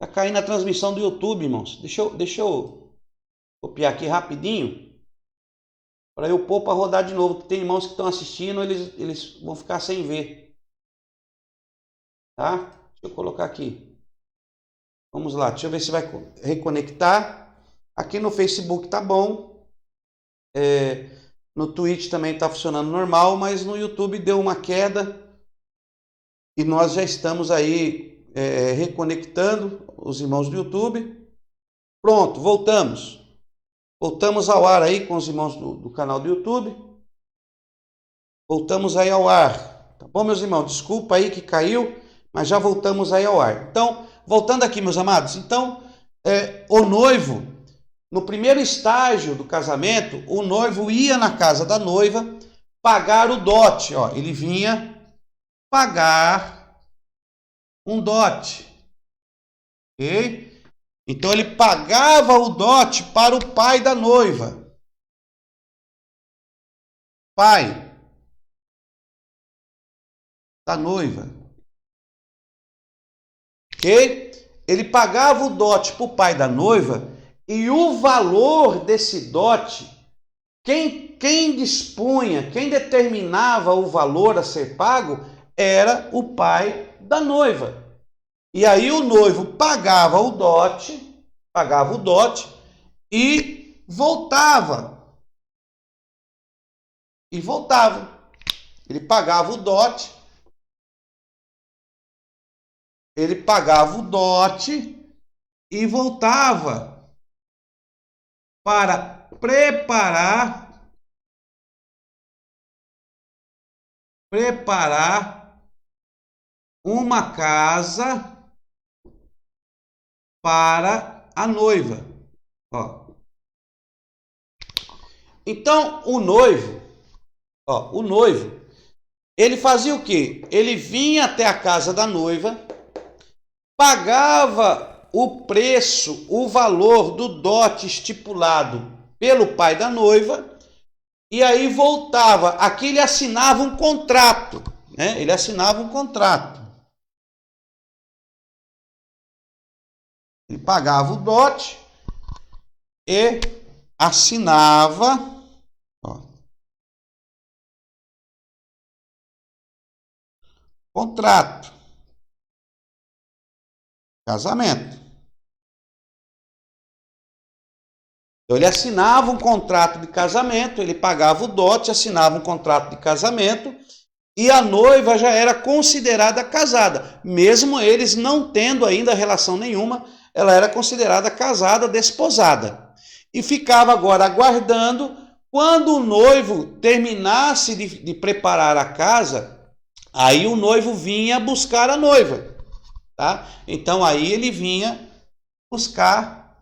Tá caindo a transmissão do YouTube, irmãos. Deixa eu copiar aqui rapidinho, para eu pôr para rodar de novo. Tem irmãos que estão assistindo, eles vão ficar sem ver. Tá? Deixa eu colocar aqui. Vamos lá, deixa eu ver se vai reconectar. Aqui no Facebook tá bom. No Twitch também tá funcionando normal, mas no YouTube deu uma queda. E nós já estamos aí reconectando os irmãos do YouTube. Pronto, voltamos. Voltamos ao ar aí com os irmãos do canal do YouTube. Voltamos aí ao ar. Tá bom, meus irmãos? Desculpa aí que caiu, mas já voltamos aí ao ar. Então, voltando aqui, meus amados. Então, o noivo, no primeiro estágio do casamento, o noivo ia na casa da noiva pagar o dote. Ele vinha pagar um dote. Ok? Então, ele pagava o dote para o pai da noiva. Pai. da noiva. Ok? Ele pagava o dote para o pai da noiva e o valor desse dote, quem dispunha, quem determinava o valor a ser pago era o pai da noiva. E aí o noivo pagava o dote e voltava. Ele pagava o dote e voltava para preparar uma casa para a noiva. Ó. Então o noivo, ele fazia o quê? Ele vinha até a casa da noiva, pagava o preço, o valor do dote estipulado pelo pai da noiva, e aí voltava. Aqui ele assinava um contrato, né? Ele assinava um contrato. Ele pagava o dote e assinava, contrato, casamento. Então ele assinava um contrato de casamento, ele pagava o dote, assinava um contrato de casamento e a noiva já era considerada casada, mesmo eles não tendo ainda relação nenhuma, ela era considerada casada, desposada. E ficava agora aguardando quando o noivo terminasse de preparar a casa, aí o noivo vinha buscar a noiva, tá? Então aí ele vinha buscar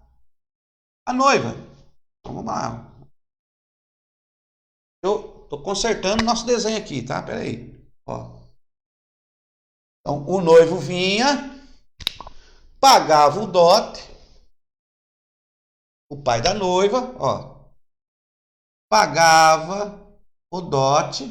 a noiva. Vamos lá. Eu tô consertando nosso desenho aqui, tá? Pera aí. Ó. Então o noivo vinha, pagava o dote, o pai da noiva, ó, pagava o dote,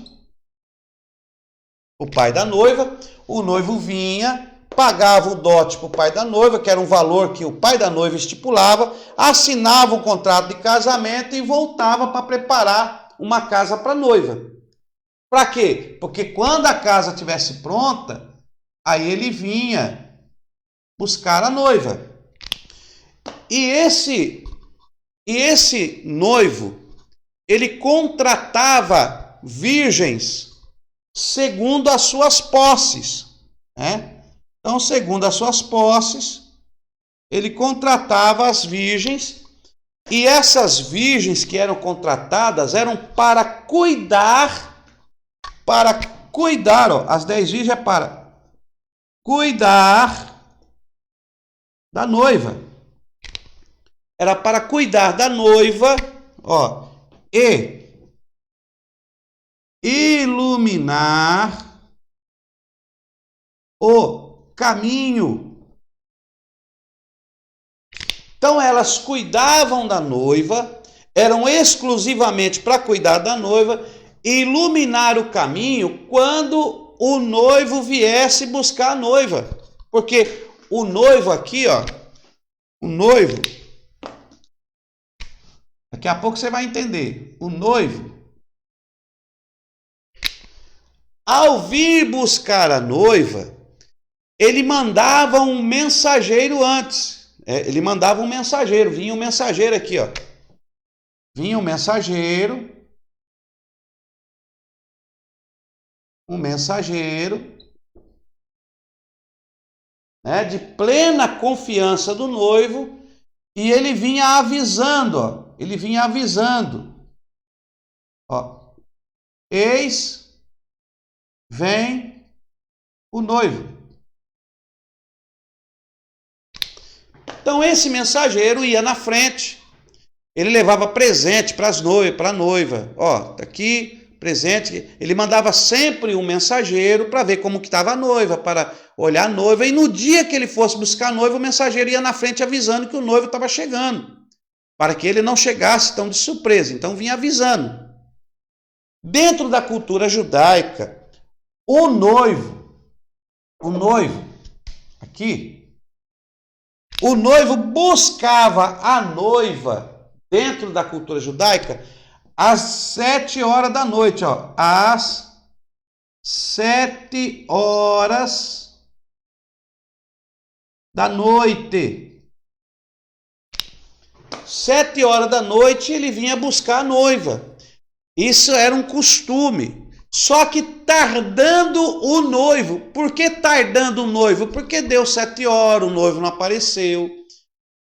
o pai da noiva, o noivo vinha, pagava o dote para o pai da noiva, que era um valor que o pai da noiva estipulava, assinava um contrato de casamento e voltava para preparar uma casa para a noiva. Para quê? Porque quando a casa estivesse pronta, aí ele vinha buscar a noiva. E esse noivo, ele contratava virgens segundo as suas posses, né? Então, segundo as suas posses, ele contratava as virgens, e essas virgens que eram contratadas eram para cuidar, ó, as 10 virgens é para cuidar da noiva. Era para cuidar da noiva, ó, e iluminar o caminho. Então elas cuidavam da noiva, eram exclusivamente para cuidar da noiva e iluminar o caminho quando o noivo viesse buscar a noiva. Porque o noivo aqui, ó, o noivo, daqui a pouco você vai entender, o noivo, ao vir buscar a noiva, ele mandava um mensageiro antes. Ele mandava um mensageiro, vinha um mensageiro aqui, ó. Vinha um mensageiro, né, de plena confiança do noivo, e ele vinha avisando, ó. Ele vinha avisando, ó. Eis, vem o noivo. Então esse mensageiro ia na frente, ele levava presente para a noiva, ó, tá aqui, presente, ele mandava sempre um mensageiro para ver como que estava a noiva, para olhar a noiva, e no dia que ele fosse buscar a noiva, o mensageiro ia na frente avisando que o noivo estava chegando, para que ele não chegasse tão de surpresa, então vinha avisando. Dentro da cultura judaica, o noivo, o noivo, aqui, o noivo buscava a noiva dentro da cultura judaica às 7 horas da noite, ó, às 7 horas da noite. 7 horas da noite ele vinha buscar a noiva. Isso era um costume. Só que tardando o noivo. Por que tardando o noivo? Porque deu 7 horas, o noivo não apareceu.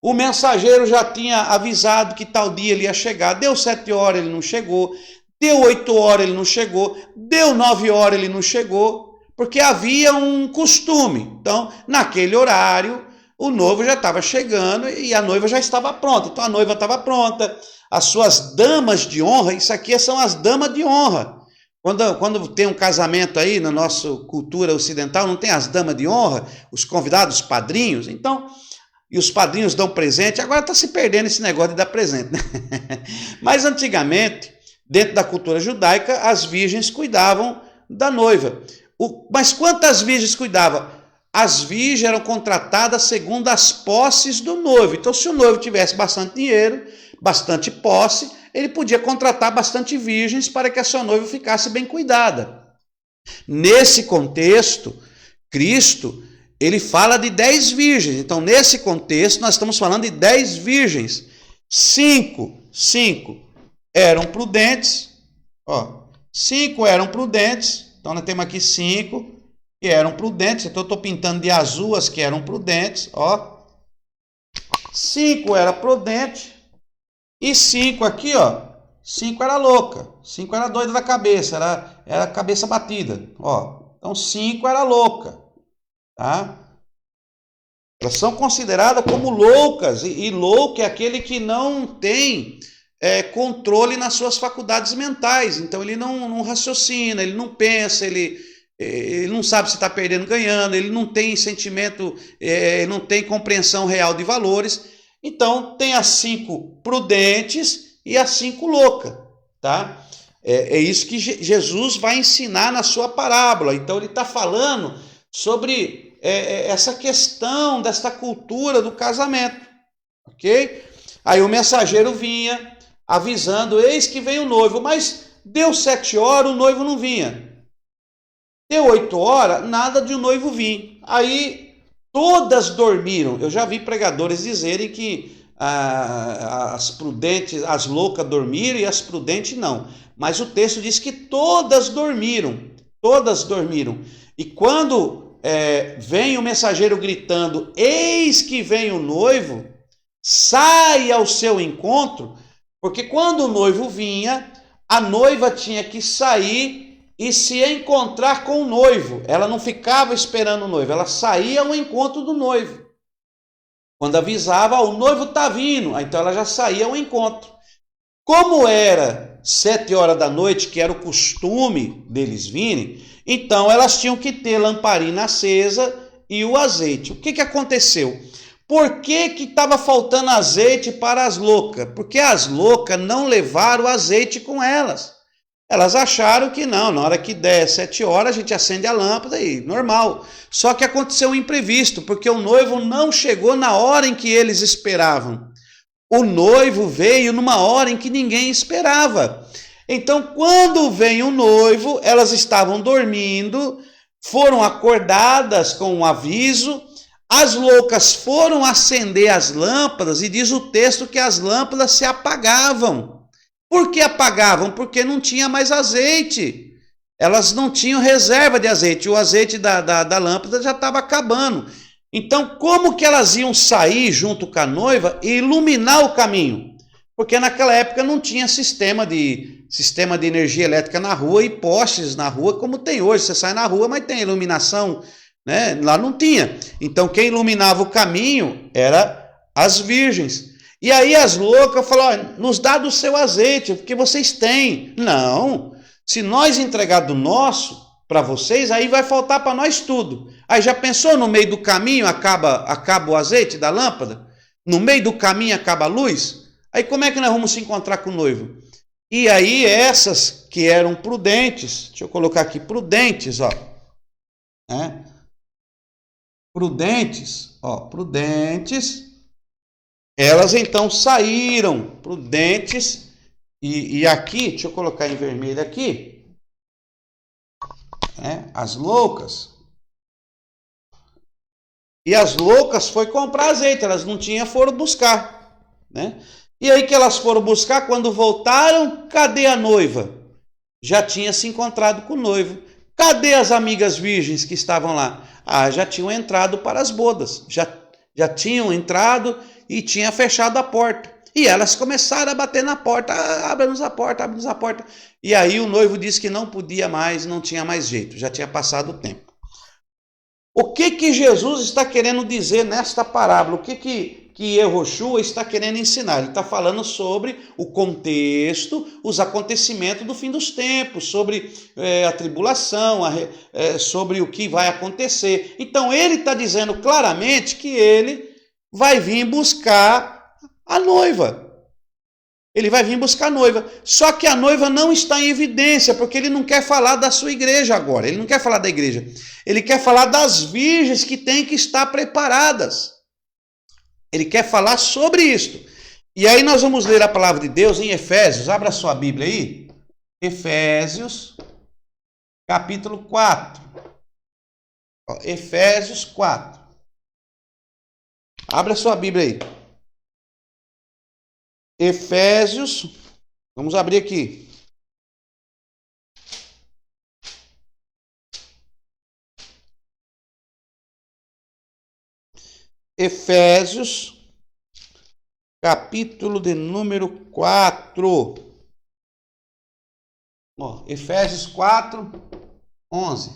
O mensageiro já tinha avisado que tal dia ele ia chegar. Deu 7 horas, ele não chegou. Deu 8 horas, ele não chegou. Deu 9 horas, ele não chegou. Porque havia um costume. Então, naquele horário, o noivo já estava chegando e a noiva já estava pronta. Então, a noiva estava pronta. As suas damas de honra, isso aqui são as damas de honra. Quando tem um casamento aí na nossa cultura ocidental, não tem as damas de honra, os convidados, os padrinhos, então, e os padrinhos dão presente, agora está se perdendo esse negócio de dar presente, né? Mas antigamente, dentro da cultura judaica, as virgens cuidavam da noiva. Mas quantas virgens cuidavam? As virgens eram contratadas segundo as posses do noivo. Então, se o noivo tivesse bastante dinheiro, bastante posse, ele podia contratar bastante virgens para que a sua noiva ficasse bem cuidada. Nesse contexto, Cristo, ele fala de 10 virgens. Então, nesse contexto, nós estamos falando de 10 virgens. 5 eram prudentes. 5 eram prudentes. Então, nós temos aqui 5 que eram prudentes. Então, eu estou pintando de azul as que eram prudentes. 5 era prudente. E 5 aqui, 5 era louca, 5 era doida da cabeça, era cabeça batida, Então 5 era louca, tá? Elas são consideradas como loucas, e louco é aquele que não tem controle nas suas faculdades mentais, então ele não raciocina, ele não pensa, ele não sabe se está perdendo, ganhando, ele não tem sentimento, não tem compreensão real de valores. Então, tem as 5 prudentes e as 5 loucas, tá? É isso que Jesus vai ensinar na sua parábola. Então, ele está falando sobre essa questão desta cultura do casamento, ok? Aí o mensageiro vinha avisando, eis que vem o noivo, mas deu 7 horas, o noivo não vinha. Deu 8 horas, nada de o noivo vir. Aí todas dormiram. Eu já vi pregadores dizerem que as prudentes, as loucas dormiram e as prudentes não. Mas o texto diz que todas dormiram. Todas dormiram. E quando vem o mensageiro gritando, eis que vem o noivo, sai ao seu encontro, porque quando o noivo vinha, a noiva tinha que sair e se encontrar com o noivo. Ela não ficava esperando o noivo, ela saía ao encontro do noivo. Quando avisava, o noivo está vindo, então ela já saía ao encontro. Como era 7 horas da noite, que era o costume deles virem, então elas tinham que ter lamparina acesa e o azeite. O que aconteceu? Por que estava faltando azeite para as loucas? Porque as loucas não levaram azeite com elas. Elas acharam que não, na hora que der 7 horas a gente acende a lâmpada e normal. Só que aconteceu um imprevisto, porque o noivo não chegou na hora em que eles esperavam. O noivo veio numa hora em que ninguém esperava. Então, quando vem o noivo, elas estavam dormindo, foram acordadas com um aviso, as loucas foram acender as lâmpadas e diz o texto que as lâmpadas se apagavam. Por que apagavam? Porque não tinha mais azeite. Elas não tinham reserva de azeite. O azeite da lâmpada já estava acabando. Então, como que elas iam sair junto com a noiva e iluminar o caminho? Porque naquela época não tinha sistema de energia elétrica na rua e postes na rua como tem hoje. Você sai na rua, mas tem iluminação, né? Lá não tinha. Então, quem iluminava o caminho era as virgens. E aí as loucas falaram, nos dá do seu azeite, porque vocês têm. Não, se nós entregar do nosso para vocês, aí vai faltar para nós tudo. Aí já pensou, no meio do caminho acaba o azeite da lâmpada? No meio do caminho acaba a luz? Aí como é que nós vamos se encontrar com o noivo? E aí essas que eram prudentes, deixa eu colocar aqui, prudentes, prudentes, elas então saíram, prudentes, e aqui, deixa eu colocar em vermelho aqui, né, as loucas. E as loucas foi comprar azeite, elas não tinham, foram buscar, né? E aí que elas foram buscar, quando voltaram, cadê a noiva? Já tinha se encontrado com o noivo. Cadê as amigas virgens que estavam lá? Já tinham entrado para as bodas, já tinham entrado e tinha fechado a porta. E elas começaram a bater na porta, abre-nos a porta, abre-nos a porta. E aí o noivo disse que não podia mais, não tinha mais jeito, já tinha passado o tempo. O que Jesus está querendo dizer nesta parábola? O que Yehoshua está querendo ensinar? Ele está falando sobre o contexto, os acontecimentos do fim dos tempos, sobre a tribulação, sobre o que vai acontecer. Então ele está dizendo claramente que ele vai vir buscar a noiva. Ele vai vir buscar a noiva. Só que a noiva não está em evidência, porque ele não quer falar da sua igreja agora. Ele não quer falar da igreja. Ele quer falar das virgens que têm que estar preparadas. Ele quer falar sobre isto. E aí nós vamos ler a palavra de Deus em Efésios. Abra sua Bíblia aí. Efésios, capítulo 4. Efésios 4. Abra sua Bíblia aí. Efésios, vamos abrir aqui. Efésios, capítulo de número 4. Efésios 4, 11.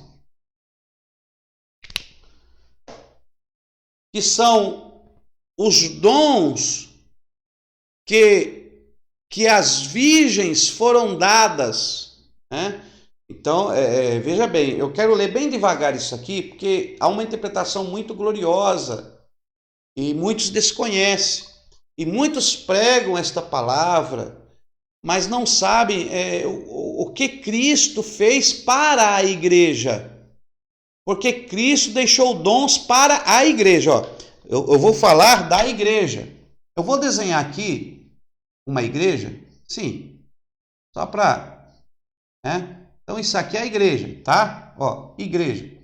Que são os dons que as virgens foram dadas, né? Então, veja bem, eu quero ler bem devagar isso aqui, porque há uma interpretação muito gloriosa e muitos desconhecem, e muitos pregam esta palavra, mas não sabem o que Cristo fez para a igreja, porque Cristo deixou dons para a igreja. Eu vou falar da igreja, eu vou desenhar aqui uma igreja? Sim. Só para... né? Então, isso aqui é a igreja, tá? Igreja.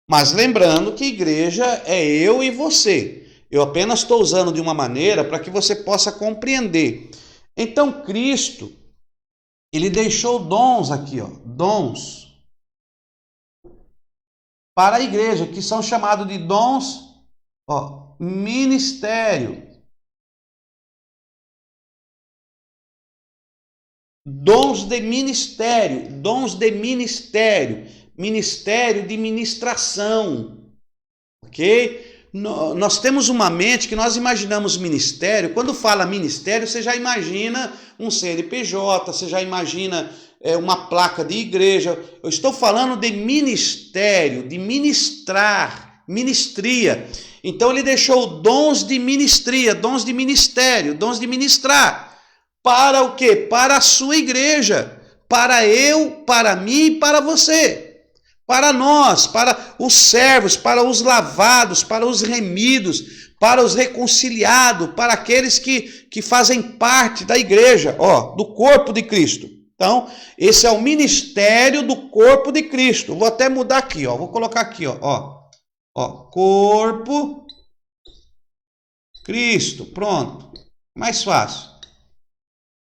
Mas lembrando que igreja é eu e você. Eu apenas estou usando de uma maneira para que você possa compreender. Então, Cristo, ele deixou dons aqui, dons para a igreja, que são chamados de dons, ministério. Dons de ministério, ministério de ministração, ok? Nós temos uma mente que nós imaginamos ministério. Quando fala ministério, você já imagina um CNPJ, você já imagina uma placa de igreja. Eu estou falando de ministério, de ministrar, ministria. Então ele deixou dons de ministria, dons de ministério, dons de ministrar. Para o quê? Para a sua igreja, para eu, para mim e para você, para nós, para os servos, para os lavados, para os remidos, para os reconciliados, para aqueles que fazem parte da igreja, do corpo de Cristo. Então, esse é o ministério do corpo de Cristo. Vou até mudar aqui, vou colocar aqui, corpo Cristo, pronto, mais fácil.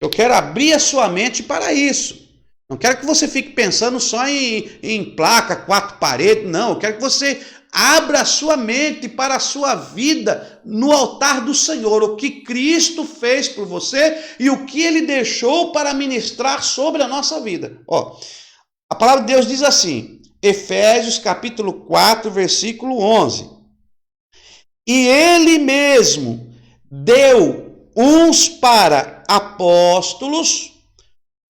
Eu quero abrir a sua mente para isso. Não quero que você fique pensando só em placa, 4 paredes. Não, eu quero que você abra a sua mente para a sua vida no altar do Senhor. O que Cristo fez por você e o que Ele deixou para ministrar sobre a nossa vida. A palavra de Deus diz assim, Efésios capítulo 4, versículo 11. E Ele mesmo deu uns para apóstolos,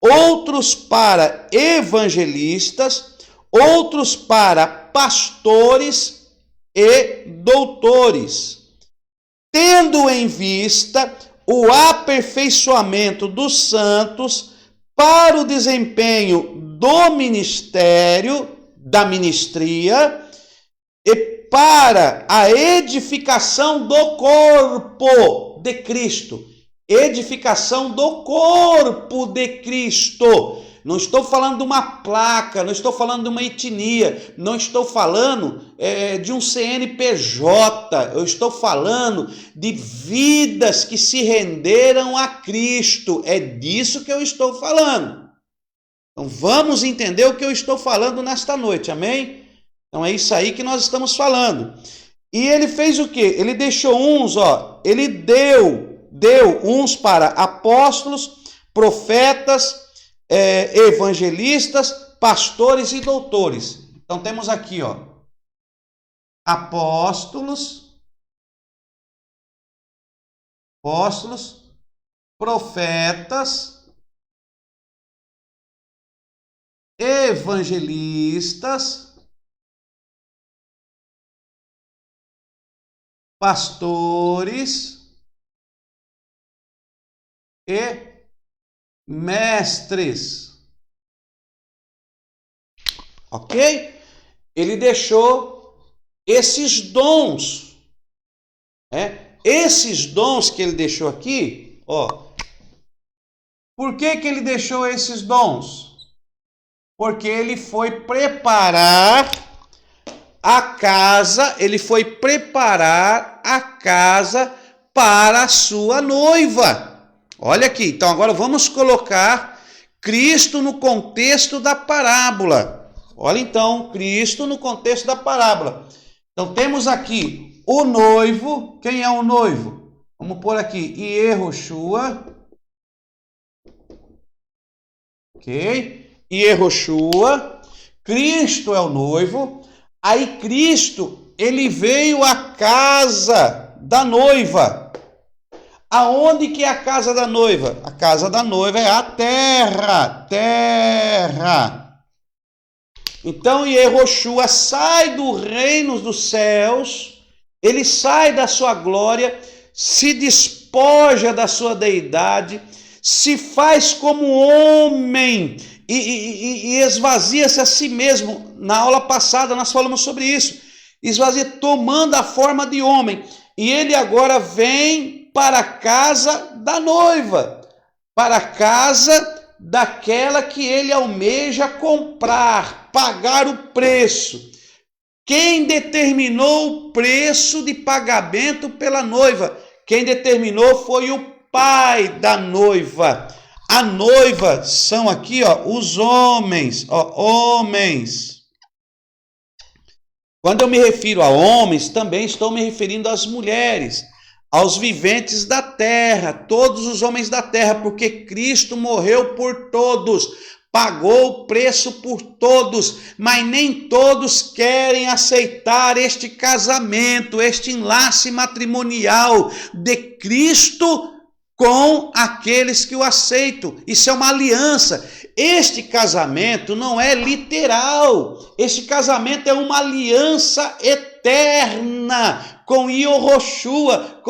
outros para evangelistas, outros para pastores e doutores, tendo em vista o aperfeiçoamento dos santos para o desempenho do ministério da ministria e para a edificação do corpo de Cristo. Edificação do corpo de Cristo. Não estou falando de uma placa, não estou falando de uma etnia, não estou falando de um CNPJ, eu estou falando de vidas que se renderam a Cristo. É disso que eu estou falando. Então vamos entender o que eu estou falando nesta noite, amém? Então é isso aí que nós estamos falando. E ele fez o quê? Ele deixou uns, ele deu uns para apóstolos, profetas, evangelistas, pastores e doutores. Então temos aqui, apóstolos, profetas, evangelistas, pastores e mestres. Ok? Ele deixou esses dons. Esses dons que ele deixou aqui, Por que ele deixou esses dons? Porque ele foi preparar a casa, para a sua noiva. Olha aqui, então agora vamos colocar Cristo no contexto da parábola. Olha então, Cristo no contexto da parábola. Então temos aqui o noivo. Quem é o noivo? Vamos pôr aqui Yehoshua. Ok? Yehoshua. Cristo é o noivo. Aí Cristo, ele veio à casa da noiva. Aonde que é a casa da noiva? A casa da noiva é a terra. Então Yehoshua sai do reino dos céus, ele sai da sua glória, se despoja da sua deidade, se faz como homem e esvazia-se a si mesmo. Na aula passada nós falamos sobre isso. Esvazia, tomando a forma de homem. E ele agora vem para a casa da noiva, para a casa daquela que ele almeja comprar, pagar o preço. Quem determinou o preço de pagamento pela noiva? Quem determinou foi o pai da noiva. A noiva são aqui, os homens, homens. Quando eu me refiro a homens, também estou me referindo às mulheres, aos viventes da terra, todos os homens da terra, porque Cristo morreu por todos, pagou o preço por todos, mas nem todos querem aceitar este casamento, este enlace matrimonial de Cristo com aqueles que o aceitam. Isso é uma aliança. Este casamento não é literal. Este casamento é uma aliança eterna com Yehoshua,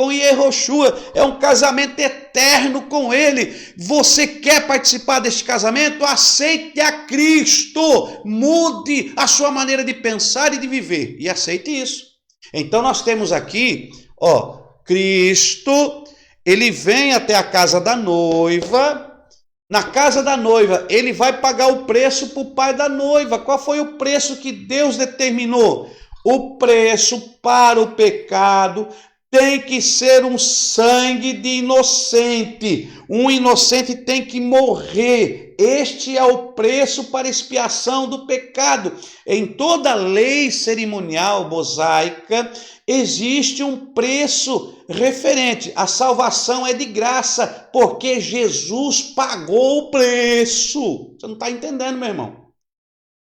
é um casamento eterno com ele. Você quer participar deste casamento? Aceite a Cristo, mude a sua maneira de pensar e de viver, e aceite isso. Então nós temos aqui, Cristo, ele vem até a casa da noiva. Na casa da noiva, ele vai pagar o preço para o pai da noiva. Qual foi o preço que Deus determinou? O preço para o pecado tem que ser um sangue de inocente. Um inocente tem que morrer. Este é o preço para expiação do pecado. Em toda lei cerimonial mosaica, existe um preço referente. A salvação é de graça, porque Jesus pagou o preço. Você não está entendendo, meu irmão?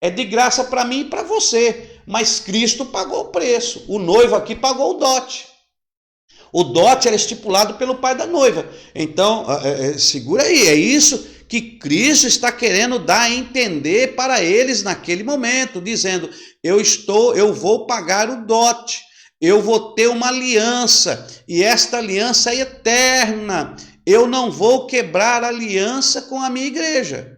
É de graça para mim e para você, mas Cristo pagou o preço. O noivo aqui pagou o dote. O dote era estipulado pelo pai da noiva. Então, segura aí, é isso que Cristo está querendo dar a entender para eles naquele momento, dizendo: eu vou pagar o dote, eu vou ter uma aliança, e esta aliança é eterna. Eu não vou quebrar a aliança com a minha igreja.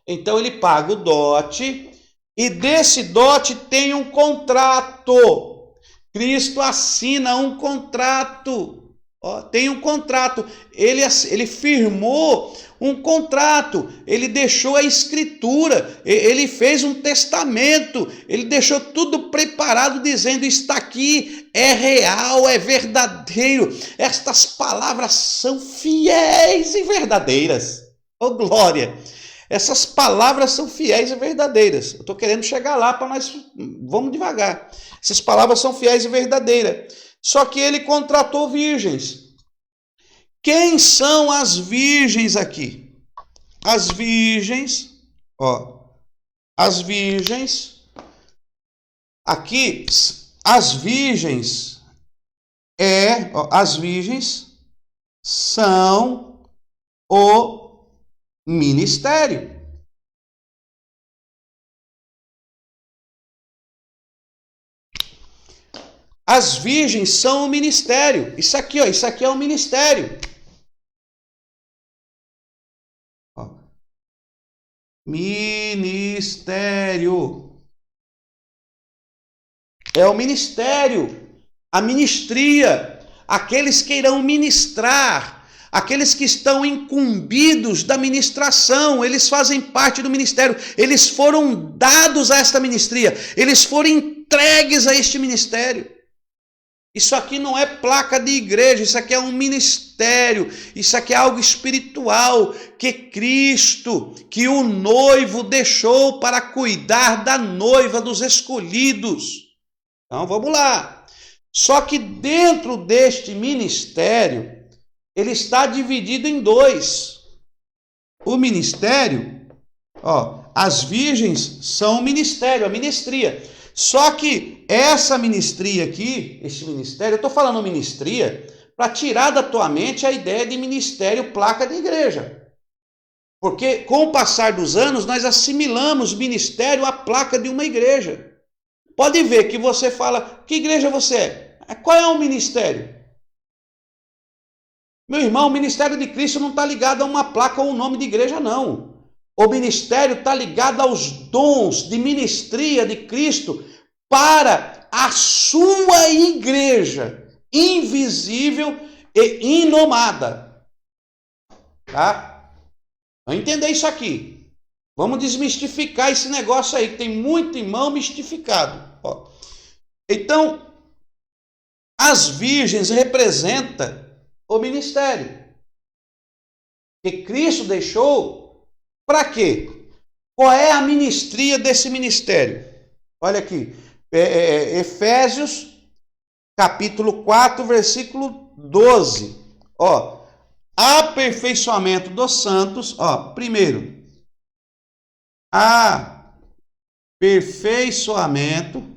Então ele paga o dote, E desse dote tem um contrato. Cristo assina um contrato. Ó, tem um contrato. Ele firmou um contrato. Ele deixou a escritura. Ele fez um testamento. Ele deixou tudo preparado, dizendo: está aqui, é real, é verdadeiro. Estas palavras são fiéis e verdadeiras. Oh, glória! Essas palavras são fiéis e verdadeiras. Eu estou querendo chegar lá para nós. Vamos devagar. Essas palavras são fiéis e verdadeiras. Só que ele contratou virgens. Quem são as virgens aqui? As virgens, ó. As virgens. Aqui, as virgens as virgens são o ministério. As virgens são o ministério. Isso aqui, ó, isso aqui é o ministério. Ó. Ministério. É o ministério, a ministria, aqueles que irão ministrar. Aqueles que estão incumbidos da ministração, eles fazem parte do ministério, eles foram dados a esta ministria, eles foram entregues a este ministério. Isso aqui não é placa de igreja, isso aqui é um ministério, isso aqui é algo espiritual que Cristo, que o noivo deixou para cuidar da noiva, dos escolhidos. Então vamos lá. Só que dentro deste ministério, ele está dividido em dois. O ministério, ó, as virgens são o ministério, a ministria. Só que essa ministria aqui, esse ministério, eu estou falando ministria para tirar da tua mente a ideia de ministério, placa de igreja. Porque com o passar dos anos, nós assimilamos ministério à placa de uma igreja. Pode ver que você fala, que igreja você é? Qual é o ministério? Meu irmão, o ministério de Cristo não está ligado a uma placa ou um nome de igreja, não. O ministério está ligado aos dons de ministria de Cristo para a sua igreja, invisível e inomada. Tá? Vamos entender isso aqui. Vamos desmistificar esse negócio aí, que tem muito irmão mistificado. Ó. Então, as virgens representam o ministério que Cristo deixou para quê? Qual é a ministria desse ministério? Olha aqui, Efésios capítulo 4, versículo 12. Ó, aperfeiçoamento dos santos, ó, primeiro, aperfeiçoamento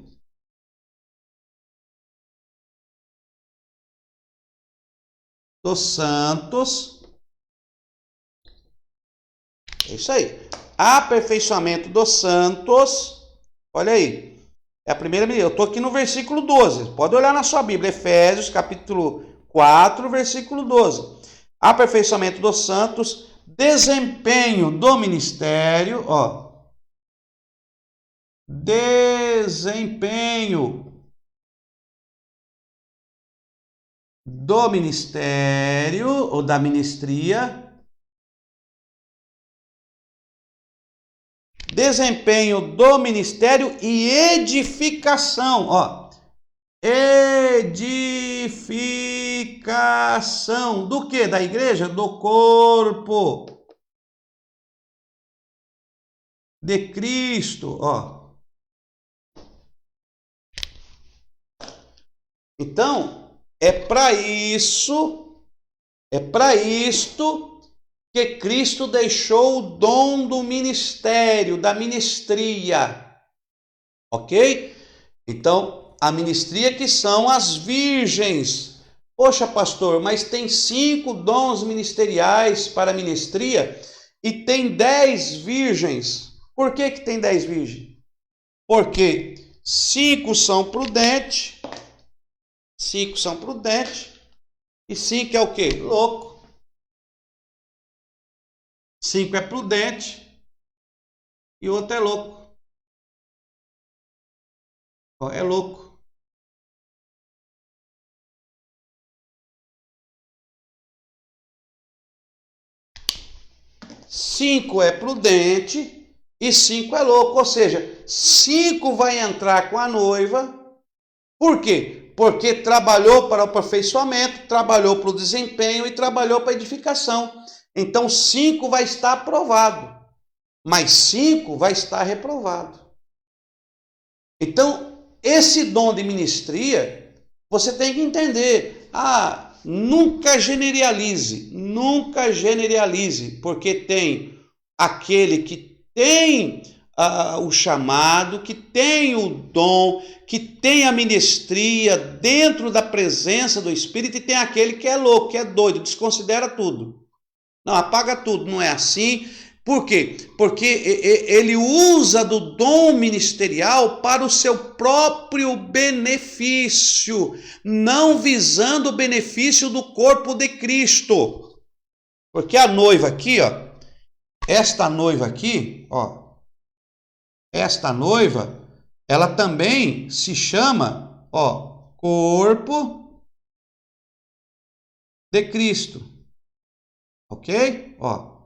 dos santos. É isso aí. Aperfeiçoamento dos santos. Olha aí. É a primeira medida. Eu estou aqui no versículo 12. Pode olhar na sua Bíblia. Efésios, capítulo 4, versículo 12. Aperfeiçoamento dos santos. Desempenho do ministério. Ó. Desempenho do ministério ou da ministria. Desempenho do ministério e edificação, ó. Edificação do que? Da igreja? Do corpo de Cristo, ó. Então, é para isto que Cristo deixou o dom do ministério, da ministria. Ok? Então, a ministria que são as virgens. Poxa, pastor, mas tem 5 dons ministeriais para a ministria e tem 10 virgens. Por que tem 10 virgens? Porque 5 são prudentes, 5 são prudentes e 5 é o quê? Louco. 5 é prudente e o outro é louco. Ó, é louco. Cinco é prudente e 5 é louco. Ou seja, 5 vai entrar com a noiva. Por quê? Porque trabalhou para o aperfeiçoamento, trabalhou para o desempenho e trabalhou para a edificação. Então 5 vai estar aprovado, mas 5 vai estar reprovado. Então, esse dom de ministria, você tem que entender. Nunca generalize, porque tem aquele que tem o chamado, que tem o dom, que tem a ministria dentro da presença do Espírito, e tem aquele que é louco, que é doido, desconsidera tudo. Não, apaga tudo, não é assim. Por quê? Porque ele usa do dom ministerial para o seu próprio benefício, não visando o benefício do corpo de Cristo. Porque a noiva aqui, ó, esta noiva aqui, ó, esta noiva, ela também se chama, ó, corpo de Cristo. Ok? Ó.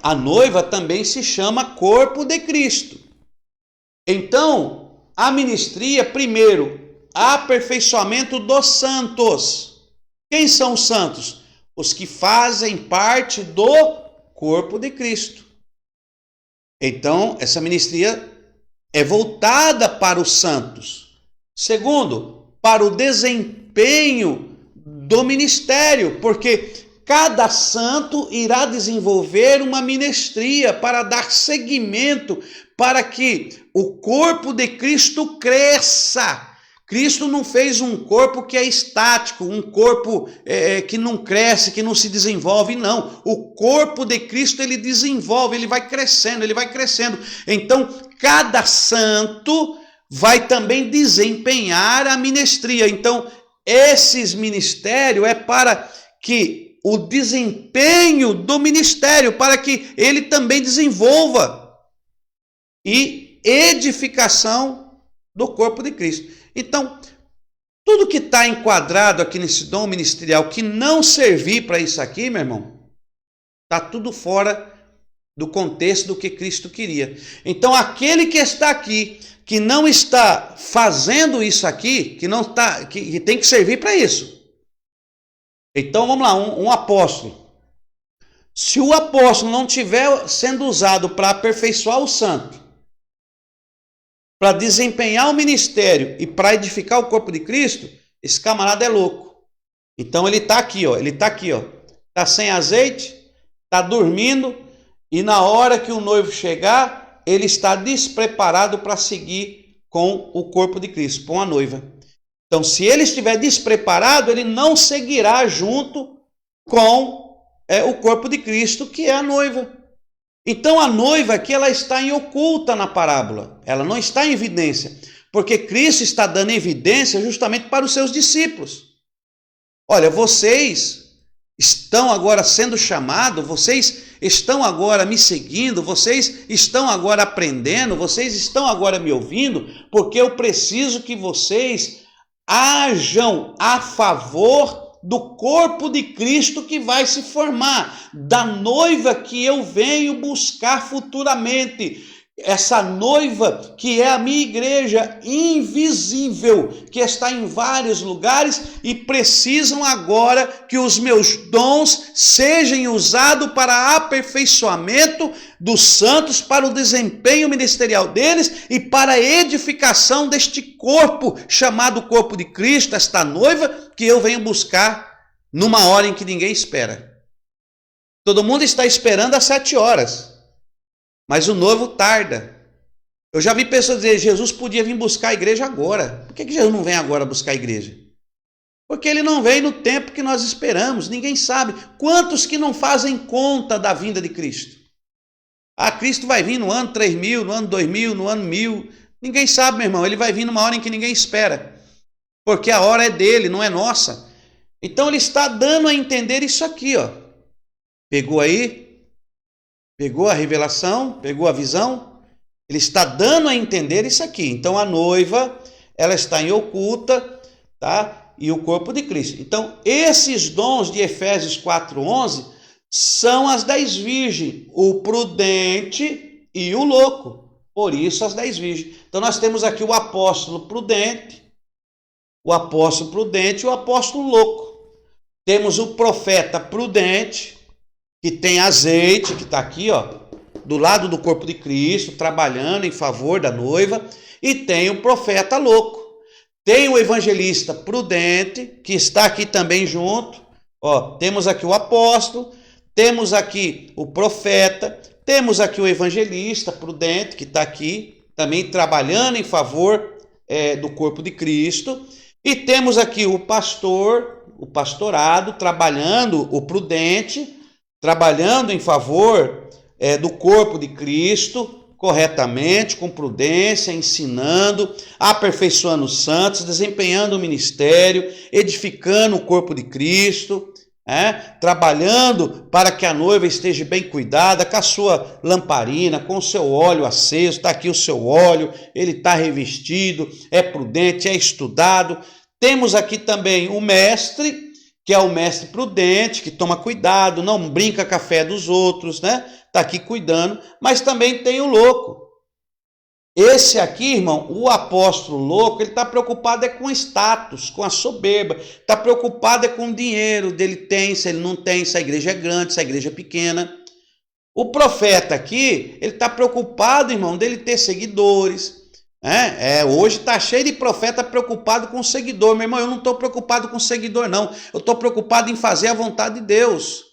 A noiva também se chama corpo de Cristo. Então, a ministria, primeiro, aperfeiçoamento dos santos. Quem são os santos? Os que fazem parte do corpo de Cristo. Então, essa ministria é voltada para os santos. Segundo, para o desempenho do ministério, porque cada santo irá desenvolver uma ministria para dar seguimento, para que o corpo de Cristo cresça. Cristo não fez um corpo que é estático, um corpo que não cresce, que não se desenvolve, não. O corpo de Cristo, ele desenvolve, ele vai crescendo, ele vai crescendo. Então, cada santo vai também desempenhar a ministria. Então, esses ministérios é para que o desempenho do ministério, para que ele também desenvolva, e edificação do corpo de Cristo. Então, tudo que está enquadrado aqui nesse dom ministerial que não servir para isso aqui, meu irmão, está tudo fora do contexto do que Cristo queria. Então, aquele que está aqui, que não está fazendo isso aqui, que tem que servir para isso. Então vamos lá, um apóstolo. Se o apóstolo não estiver sendo usado para aperfeiçoar o santo, para desempenhar o ministério e para edificar o corpo de Cristo, esse camarada é louco. Então ele está aqui, ó, está sem azeite, está dormindo, e na hora que o noivo chegar, ele está despreparado para seguir com o corpo de Cristo, com a noiva. Então, se ele estiver despreparado, ele não seguirá junto com o corpo de Cristo, que é a noiva. Então, a noiva aqui, ela está em oculta na parábola. Ela não está em evidência, porque Cristo está dando evidência justamente para os seus discípulos. Olha, vocês estão agora sendo chamados, vocês estão agora me seguindo, vocês estão agora aprendendo, vocês estão agora me ouvindo, porque eu preciso que vocês hajam a favor do corpo de Cristo que vai se formar, da noiva que eu venho buscar futuramente. Essa noiva que é a minha igreja invisível, que está em vários lugares e precisam agora que os meus dons sejam usados para aperfeiçoamento dos santos, para o desempenho ministerial deles e para a edificação deste corpo chamado corpo de Cristo, esta noiva que eu venho buscar numa hora em que ninguém espera. Todo mundo está esperando às 7 horas. Mas o noivo tarda. Eu já vi pessoas dizer, Jesus podia vir buscar a igreja agora. Por que Jesus não vem agora buscar a igreja? Porque ele não vem no tempo que nós esperamos. Ninguém sabe. Quantos que não fazem conta da vinda de Cristo? Cristo vai vir no ano 3000, no ano 2000, no ano 1000. Ninguém sabe, meu irmão. Ele vai vir numa hora em que ninguém espera. Porque a hora é dele, não é nossa. Então ele está dando a entender isso aqui, ó. Pegou aí? Pegou a revelação? Pegou a visão? Ele está dando a entender isso aqui. Então a noiva, ela está em oculta, tá? E o corpo de Cristo. Então esses dons de Efésios 4:11 são as 10 virgens, o prudente e o louco. Por isso as 10 virgens. Então nós temos aqui o apóstolo prudente e o apóstolo louco. Temos o profeta prudente, que tem azeite, que está aqui, ó, do lado do corpo de Cristo, trabalhando em favor da noiva. E tem o profeta louco. Tem o evangelista prudente, que está aqui também junto. Ó, temos aqui o apóstolo, temos aqui o profeta, temos aqui o evangelista prudente, que está aqui, também trabalhando em favor do corpo de Cristo. E temos aqui o pastor, o pastorado, trabalhando, o prudente, trabalhando em favor do corpo de Cristo, corretamente, com prudência, ensinando, aperfeiçoando os santos, desempenhando o ministério, edificando o corpo de Cristo, trabalhando para que a noiva esteja bem cuidada, com a sua lamparina, com o seu óleo aceso. Está aqui o seu óleo, ele está revestido, é prudente, é estudado. Temos aqui também o mestre, que é o mestre prudente, que toma cuidado, não brinca com a fé dos outros, né? Está aqui cuidando. Mas também tem o louco. Esse aqui, irmão, o apóstolo louco, ele está preocupado com status, com a soberba, está preocupado com o dinheiro dele, tem, se ele não tem, se a igreja é grande, se a igreja é pequena. O profeta aqui, ele está preocupado, irmão, dele ter seguidores. Hoje está cheio de profeta preocupado com o seguidor. Meu irmão, eu não estou preocupado com o seguidor, não. Eu estou preocupado em fazer a vontade de Deus.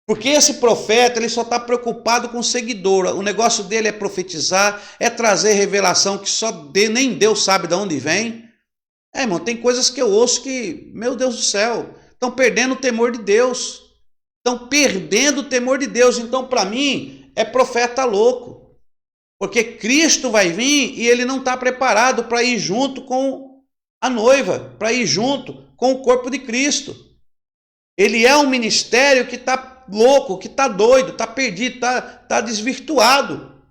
Porque esse profeta, ele só está preocupado com o seguidor. O negócio dele é profetizar, é trazer revelação que nem Deus sabe de onde vem. Irmão, tem coisas que eu ouço que, meu Deus do céu, estão perdendo o temor de Deus. Estão perdendo o temor de Deus. Então, para mim, é profeta louco. Porque Cristo vai vir e ele não está preparado para ir junto com a noiva, para ir junto com o corpo de Cristo. Ele é um ministério que está louco, que está doido, está perdido, está desvirtuado.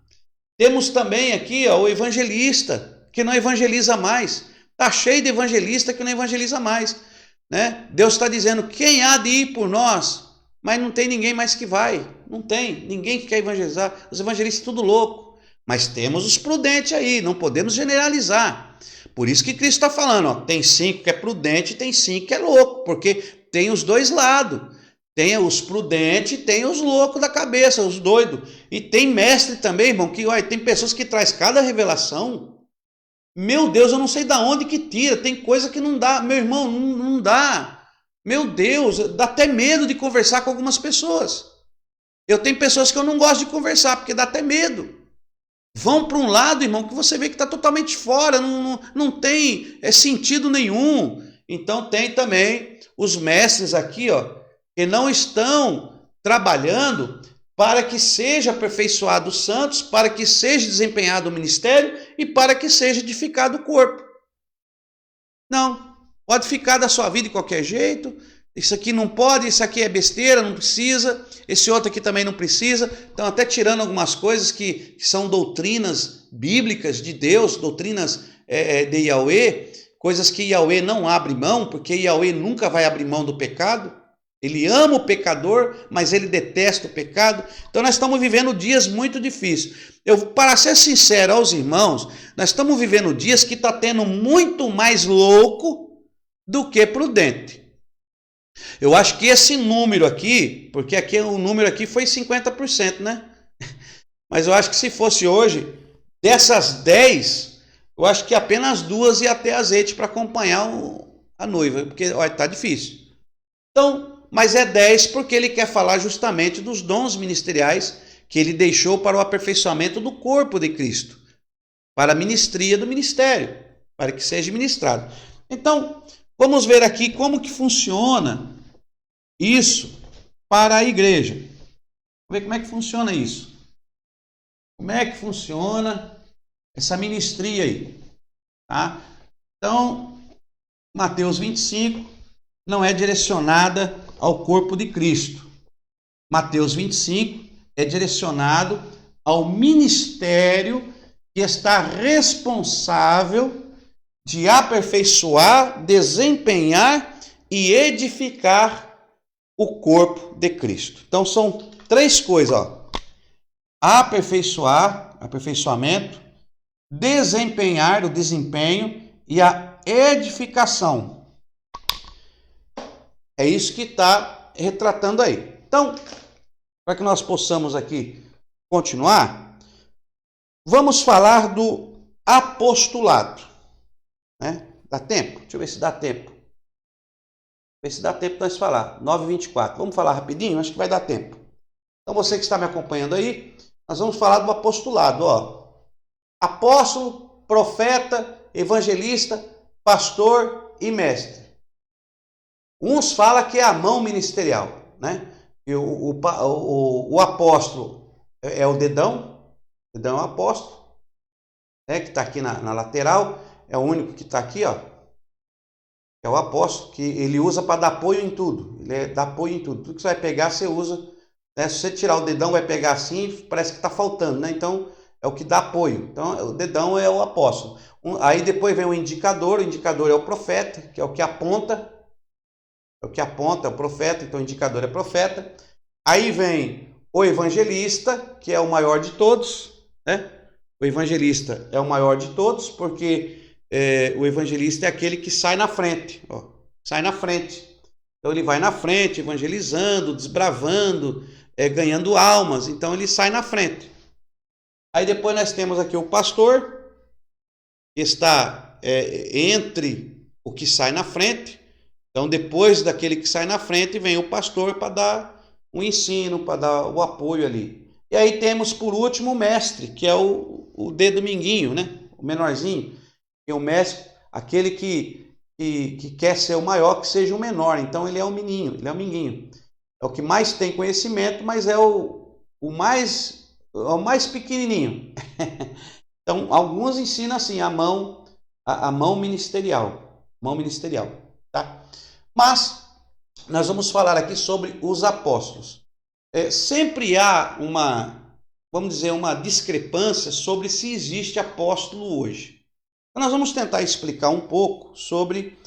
Temos também aqui o evangelista, que não evangeliza mais. Está cheio de evangelista que não evangeliza mais. Né? Deus está dizendo, quem há de ir por nós? Mas não tem ninguém mais que vai. Não tem ninguém que quer evangelizar. Os evangelistas tudo louco. Mas temos os prudentes aí, não podemos generalizar. Por isso que Cristo está falando, tem 5 que é prudente e tem 5 que é louco, porque tem os dois lados. Tem os prudentes e tem os loucos da cabeça, os doidos. E tem mestre também, irmão, que tem pessoas que traz cada revelação. Meu Deus, eu não sei de onde que tira, tem coisa que não dá. Meu irmão, não dá. Meu Deus, dá até medo de conversar com algumas pessoas. Eu tenho pessoas que eu não gosto de conversar, porque dá até medo. Vão para um lado, irmão, que você vê que está totalmente fora, não tem sentido nenhum. Então tem também os mestres aqui, que não estão trabalhando para que seja aperfeiçoado os santos, para que seja desempenhado o ministério e para que seja edificado o corpo. Não, pode ficar da sua vida de qualquer jeito. Isso aqui não pode, isso aqui é besteira, não precisa. Esse outro aqui também não precisa. Estão até tirando algumas coisas que são doutrinas bíblicas de Deus, doutrinas de Yahweh, coisas que Yahweh não abre mão, porque Yahweh nunca vai abrir mão do pecado. Ele ama o pecador, mas ele detesta o pecado. Então nós estamos vivendo dias muito difíceis. Para ser sincero aos irmãos, nós estamos vivendo dias que está tendo muito mais louco do que prudente. Eu acho que esse número aqui, porque aqui o número aqui foi 50%, né? Mas eu acho que se fosse hoje, dessas 10, eu acho que apenas 2 ia ter azeite para acompanhar a noiva, porque está difícil. Então, mas é 10 porque ele quer falar justamente dos dons ministeriais que ele deixou para o aperfeiçoamento do corpo de Cristo, para a ministria do ministério, para que seja ministrado. Então, vamos ver aqui como que funciona isso para a igreja. Vamos ver como é que funciona isso. Como é que funciona essa ministria aí. Tá? Então, Mateus 25 não é direcionada ao corpo de Cristo. Mateus 25 é direcionado ao ministério que está responsável de aperfeiçoar, desempenhar e edificar o corpo de Cristo. Então são três coisas, ó. Aperfeiçoamento, desempenhar, o desempenho e a edificação. É isso que está retratando aí. Então, para que nós possamos aqui continuar, vamos falar do apostolado. Né? Dá tempo? Deixa eu ver se dá tempo. Ver se dá tempo de nós falar. 9h24. Vamos falar rapidinho? Acho que vai dar tempo. Então, você que está me acompanhando aí, nós vamos falar do apostolado. Ó. Apóstolo, profeta, evangelista, pastor e mestre. Uns falam que é a mão ministerial, né? E o apóstolo é o dedão é o apóstolo, né? Que está aqui na lateral, é o único que está aqui, ó. É o apóstolo, que ele usa para dar apoio em tudo. Ele dá apoio em tudo. Tudo que você vai pegar, você usa. Né? Se você tirar o dedão, vai pegar assim, parece que está faltando, né? Então, é o que dá apoio. Então, o dedão é o apóstolo. Aí depois vem o indicador é o profeta, que é o que aponta. É o que aponta, é o profeta, então o indicador é profeta. Aí vem o evangelista, que é o maior de todos, né? O evangelista é o maior de todos, porque o evangelista é aquele que sai na frente, ó, sai na frente. Então ele vai na frente, evangelizando, desbravando, ganhando almas, então ele sai na frente. Aí depois nós temos aqui o pastor, que está entre o que sai na frente. Então, depois daquele que sai na frente, vem o pastor para dar o ensino, para dar o apoio ali. E aí temos, por último, o mestre, que é o dedo minguinho, né? O menorzinho. E o mestre, aquele que quer ser o maior, que seja o menor. Então, ele é o menino, ele é o minguinho. É o que mais tem conhecimento, mas é o mais pequenininho. Então, alguns ensinam assim, a mão ministerial. Mão ministerial, tá? Mas nós vamos falar aqui sobre os apóstolos. Sempre há vamos dizer, uma discrepância sobre se existe apóstolo hoje. Então, nós vamos tentar explicar um pouco sobre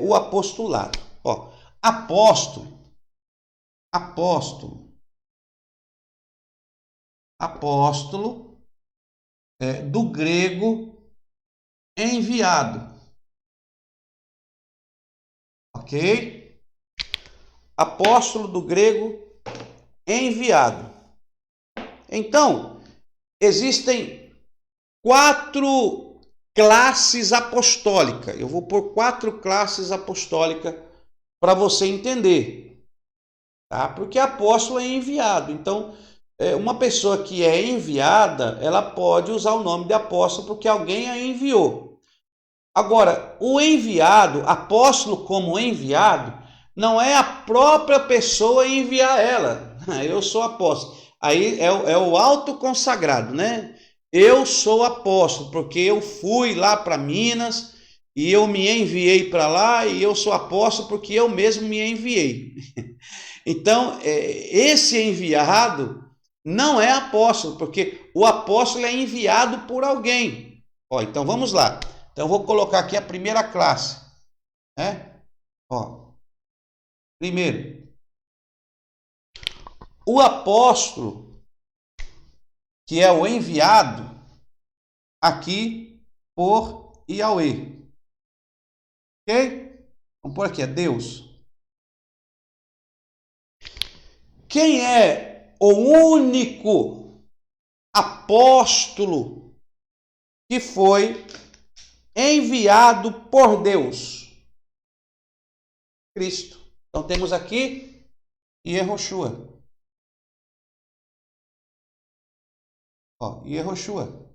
o apostolado. Ó, apóstolo, do grego enviado. Ok? Apóstolo do grego enviado. Então, existem 4 classes apostólicas. Eu vou pôr 4 classes apostólicas para você entender. Tá? Porque apóstolo é enviado. Então, uma pessoa que é enviada, ela pode usar o nome de apóstolo porque alguém a enviou. Agora, o enviado, apóstolo como enviado, não é a própria pessoa enviar ela. Eu sou apóstolo. Aí é o autoconsagrado, né? Eu sou apóstolo, porque eu fui lá para Minas e eu me enviei para lá e eu sou apóstolo porque eu mesmo me enviei. Então, esse enviado não é apóstolo, porque o apóstolo é enviado por alguém. Ó, então vamos lá. Então eu vou colocar aqui a primeira classe, né? Ó, primeiro, o apóstolo, que é o enviado aqui por Yahweh. Ok? Vamos por aqui, é Deus. Quem é o único apóstolo que foi enviado por Deus? Cristo. Então temos aqui Yehoshua. Ó, Yehoshua.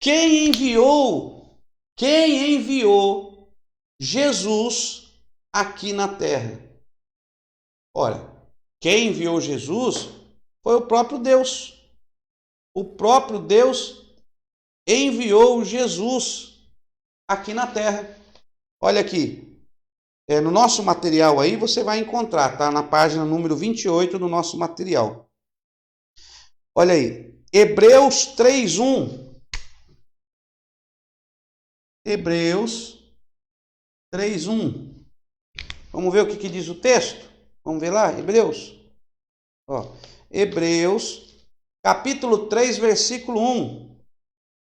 Quem enviou Jesus aqui na terra? Olha, quem enviou Jesus foi o próprio Deus. O próprio Deus enviou Jesus aqui na terra. Olha aqui, no nosso material aí você vai encontrar, tá? Na página número 28 do nosso material. Olha aí, Hebreus 3:1. Hebreus 3:1. Vamos ver o que diz o texto? Vamos ver lá, Hebreus. Ó, Hebreus, capítulo 3, versículo 1.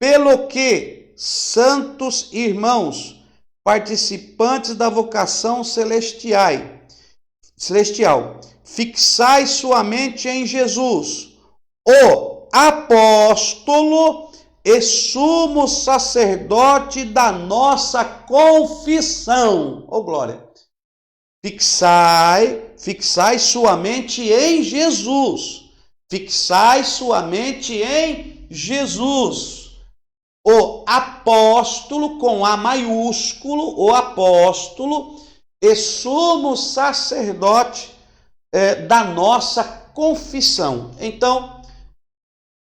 Pelo que, santos irmãos, participantes da vocação celestial, fixai sua mente em Jesus, o apóstolo e sumo sacerdote da nossa confissão. Oh, glória! Fixai sua mente em Jesus. Fixai sua mente em Jesus. O apóstolo, com A maiúsculo, o apóstolo e sumo sacerdote da nossa confissão. Então,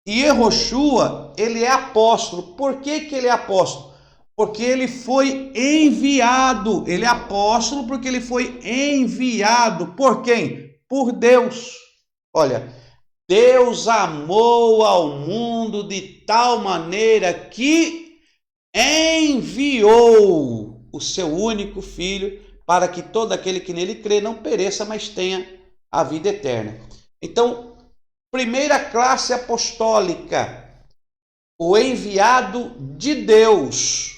Yehoshua, ele é apóstolo. Por que ele é apóstolo? Porque ele foi enviado. Ele é apóstolo porque ele foi enviado. Por quem? Por Deus. Olha, Deus amou ao mundo de tal maneira que enviou o seu único Filho para que todo aquele que nele crê não pereça, mas tenha a vida eterna. Então, primeira classe apostólica, o enviado de Deus.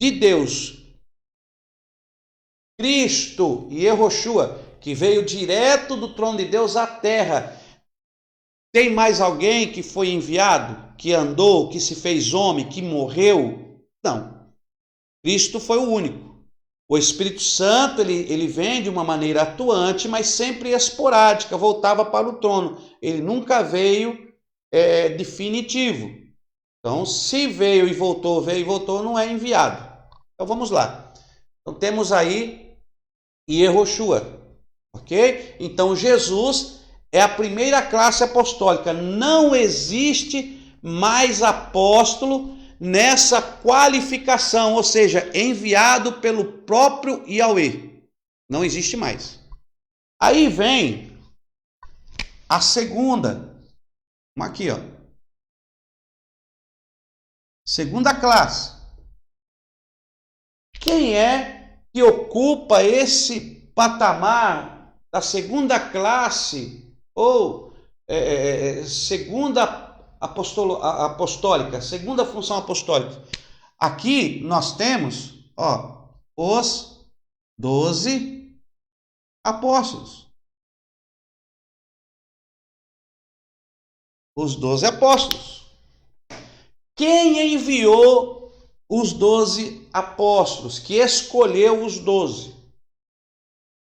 De Deus. Cristo e Yehoshua, que veio direto do trono de Deus à terra. Tem mais alguém que foi enviado, que andou, que se fez homem, que morreu? Não. Cristo foi o único. O Espírito Santo, ele vem de uma maneira atuante, mas sempre esporádica, voltava para o trono. Ele nunca veio definitivo. Então, se veio e voltou, não é enviado. Então, vamos lá. Então, temos aí Yehoshua, ok? Então, Jesus é a primeira classe apostólica. Não existe mais apóstolo nessa qualificação, ou seja, enviado pelo próprio Yahweh. Não existe mais. Aí vem a segunda. Aqui, ó. Segunda classe. Quem é que ocupa esse patamar da segunda classe ou segunda apostólica, segunda função apostólica? Aqui nós temos, ó, os 12 apóstolos. Os 12 apóstolos. Quem enviou os 12 apóstolos? Que escolheu os 12?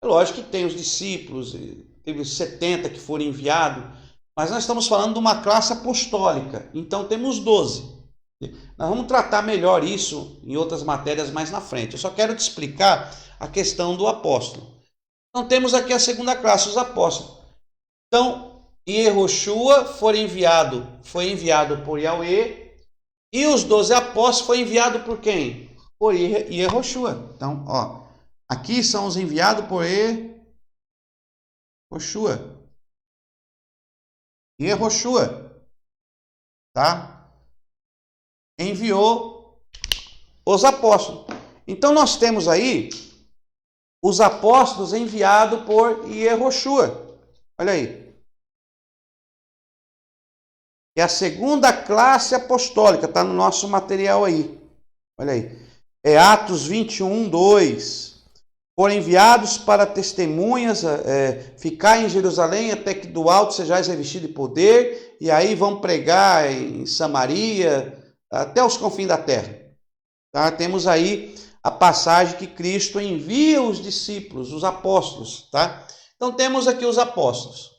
É lógico que tem os discípulos, teve os 70 que foram enviados, mas nós estamos falando de uma classe apostólica, então temos 12. Nós vamos tratar melhor isso em outras matérias mais na frente. Eu só quero te explicar a questão do apóstolo. Então temos aqui a segunda classe, os apóstolos. Então, Yehoshua foi enviado por Yahweh, e os 12 apóstolos foi enviado por quem? Por Yehoshua. Então, ó, aqui são os enviados por Yehoshua. Yehoshua, tá? Enviou os apóstolos. Então nós temos aí os apóstolos enviados por Yehoshua. Olha aí. É a segunda classe apostólica, está no nosso material aí. Olha aí. É Atos 21, 2. Foram enviados para testemunhas, ficar em Jerusalém até que do alto sejais revestido de poder, e aí vão pregar em Samaria, até os confins da terra. Tá? Temos aí a passagem que Cristo envia os discípulos, os apóstolos. Tá? Então temos aqui os apóstolos.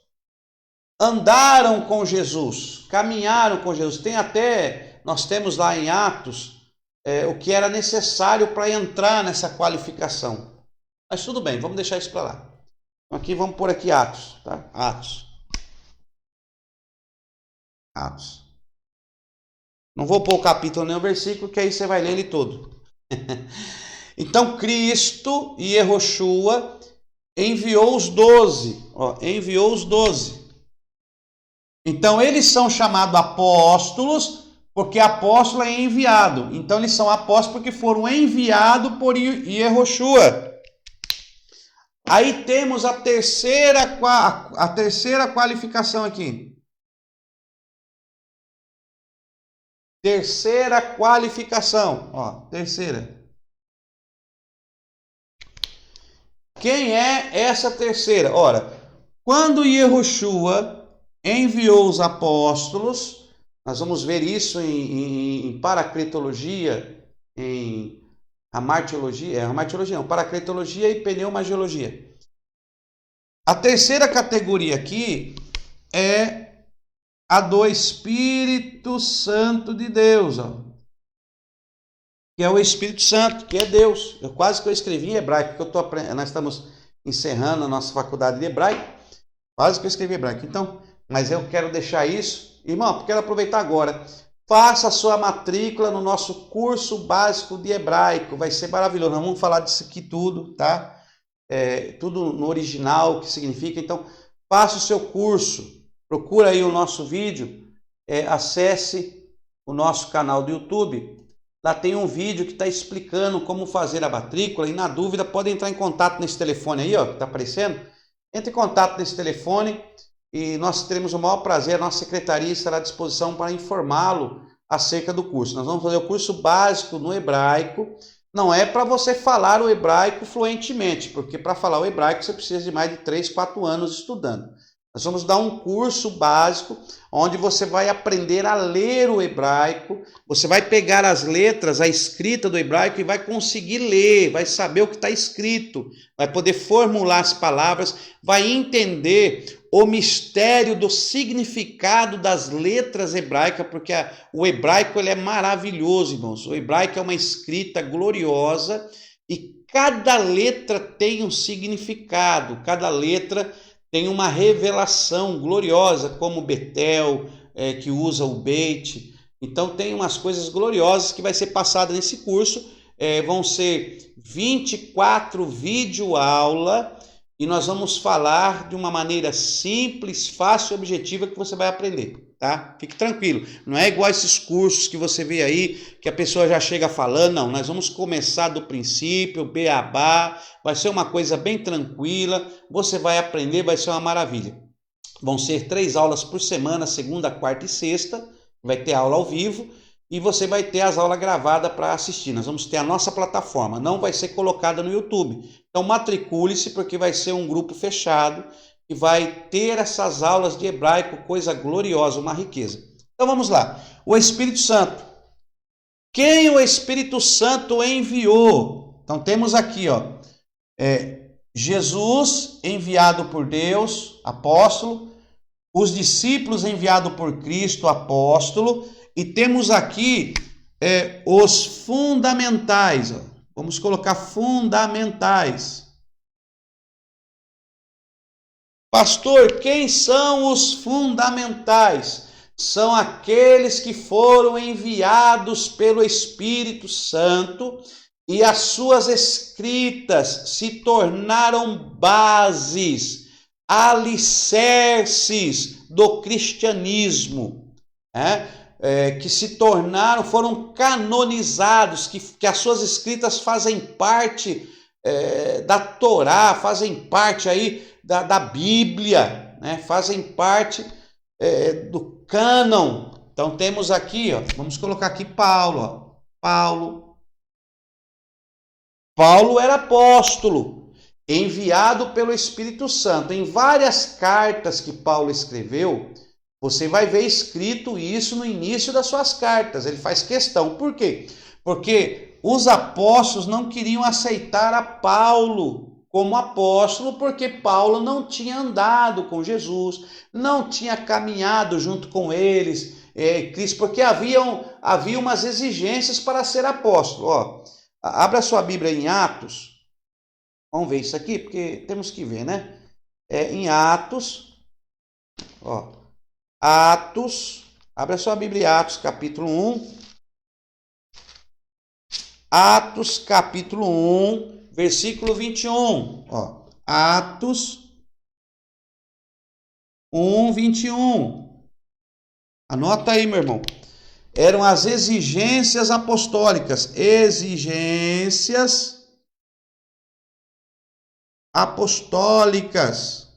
Andaram com Jesus, caminharam com Jesus. Nós temos lá em Atos, o que era necessário para entrar nessa qualificação. Mas tudo bem, vamos deixar isso para lá. Então aqui vamos pôr aqui Atos, tá? Atos. Não vou pôr o capítulo nem o versículo, que aí você vai ler ele todo. Então Cristo e Yehoshua enviou os 12. Ó, enviou os 12. Então, eles são chamados apóstolos porque apóstolo é enviado. Então, eles são apóstolos porque foram enviados por Yehoshua. Aí temos a terceira qualificação aqui. Terceira qualificação. Ó, terceira. Quem é essa terceira? Ora, quando Yehoshua enviou os apóstolos, nós vamos ver isso em paracletologia, em paracletologia e pneumagiologia. A terceira categoria aqui é a do Espírito Santo de Deus, ó. Que é o Espírito Santo, que é Deus. Quase que eu escrevi em hebraico, porque nós estamos encerrando a nossa faculdade de hebraico, quase que eu escrevi em hebraico. Então, mas eu quero deixar isso, irmão, quero aproveitar agora. Faça a sua matrícula no nosso curso básico de hebraico, vai ser maravilhoso. Nós vamos falar disso aqui tudo, tá? Tudo no original, o que significa. Então, faça o seu curso, procura aí o nosso vídeo, acesse o nosso canal do YouTube. Lá tem um vídeo que está explicando como fazer a matrícula, e na dúvida pode entrar em contato nesse telefone aí, ó, que está aparecendo. Entre em contato nesse telefone e nós teremos o maior prazer, a nossa secretaria estará à disposição para informá-lo acerca do curso. Nós vamos fazer o curso básico no hebraico. Não é para você falar o hebraico fluentemente, porque para falar o hebraico você precisa de mais de 3, 4 anos estudando. Nós vamos dar um curso básico, onde você vai aprender a ler o hebraico, você vai pegar as letras, a escrita do hebraico e vai conseguir ler, vai saber o que está escrito, vai poder formular as palavras, vai entender o mistério do significado das letras hebraicas, porque o hebraico ele é maravilhoso, irmãos. O hebraico é uma escrita gloriosa e cada letra tem um significado, cada letra tem uma revelação gloriosa, como Betel, que usa o Beit. Então tem umas coisas gloriosas que vai ser passada nesse curso. Vão ser 24 videoaulas e nós vamos falar de uma maneira simples, fácil e objetiva que você vai aprender, tá? Fique tranquilo, não é igual esses cursos que você vê aí, que a pessoa já chega falando, não, nós vamos começar do princípio, beabá, vai ser uma coisa bem tranquila, você vai aprender, vai ser uma maravilha. Vão ser 3 aulas por semana, segunda, quarta e sexta, vai ter aula ao vivo, e você vai ter as aulas gravadas para assistir. Nós vamos ter a nossa plataforma, não vai ser colocada no YouTube. Então matricule-se, porque vai ser um grupo fechado e vai ter essas aulas de hebraico, coisa gloriosa, uma riqueza. Então vamos lá. O Espírito Santo. Quem o Espírito Santo enviou? Então temos aqui, ó, Jesus enviado por Deus, apóstolo, os discípulos enviados por Cristo, apóstolo, e temos aqui os fundamentais. Ó. Vamos colocar fundamentais. Pastor, quem são os fundamentais? São aqueles que foram enviados pelo Espírito Santo e as suas escritas se tornaram bases, alicerces do cristianismo, que se tornaram, foram canonizados, que as suas escritas fazem parte da Torá, fazem parte aí da Bíblia, né? Fazem parte do cânon. Então temos aqui, ó, vamos colocar aqui Paulo. Ó. Paulo era apóstolo, enviado pelo Espírito Santo. Em várias cartas que Paulo escreveu, você vai ver escrito isso no início das suas cartas. Ele faz questão. Por quê? Porque os apóstolos não queriam aceitar a Paulo como apóstolo, porque Paulo não tinha andado com Jesus, não tinha caminhado junto com eles, Cristo, porque havia umas exigências para ser apóstolo. Ó, abra sua Bíblia em Atos. Vamos ver isso aqui, porque temos que ver, né? Em Atos, ó. Atos, abra sua Bíblia em Atos, capítulo 1. Atos, capítulo 1, versículo 21. Ó. Atos 1, 21. Anota aí, meu irmão. Eram as exigências apostólicas. Exigências apostólicas.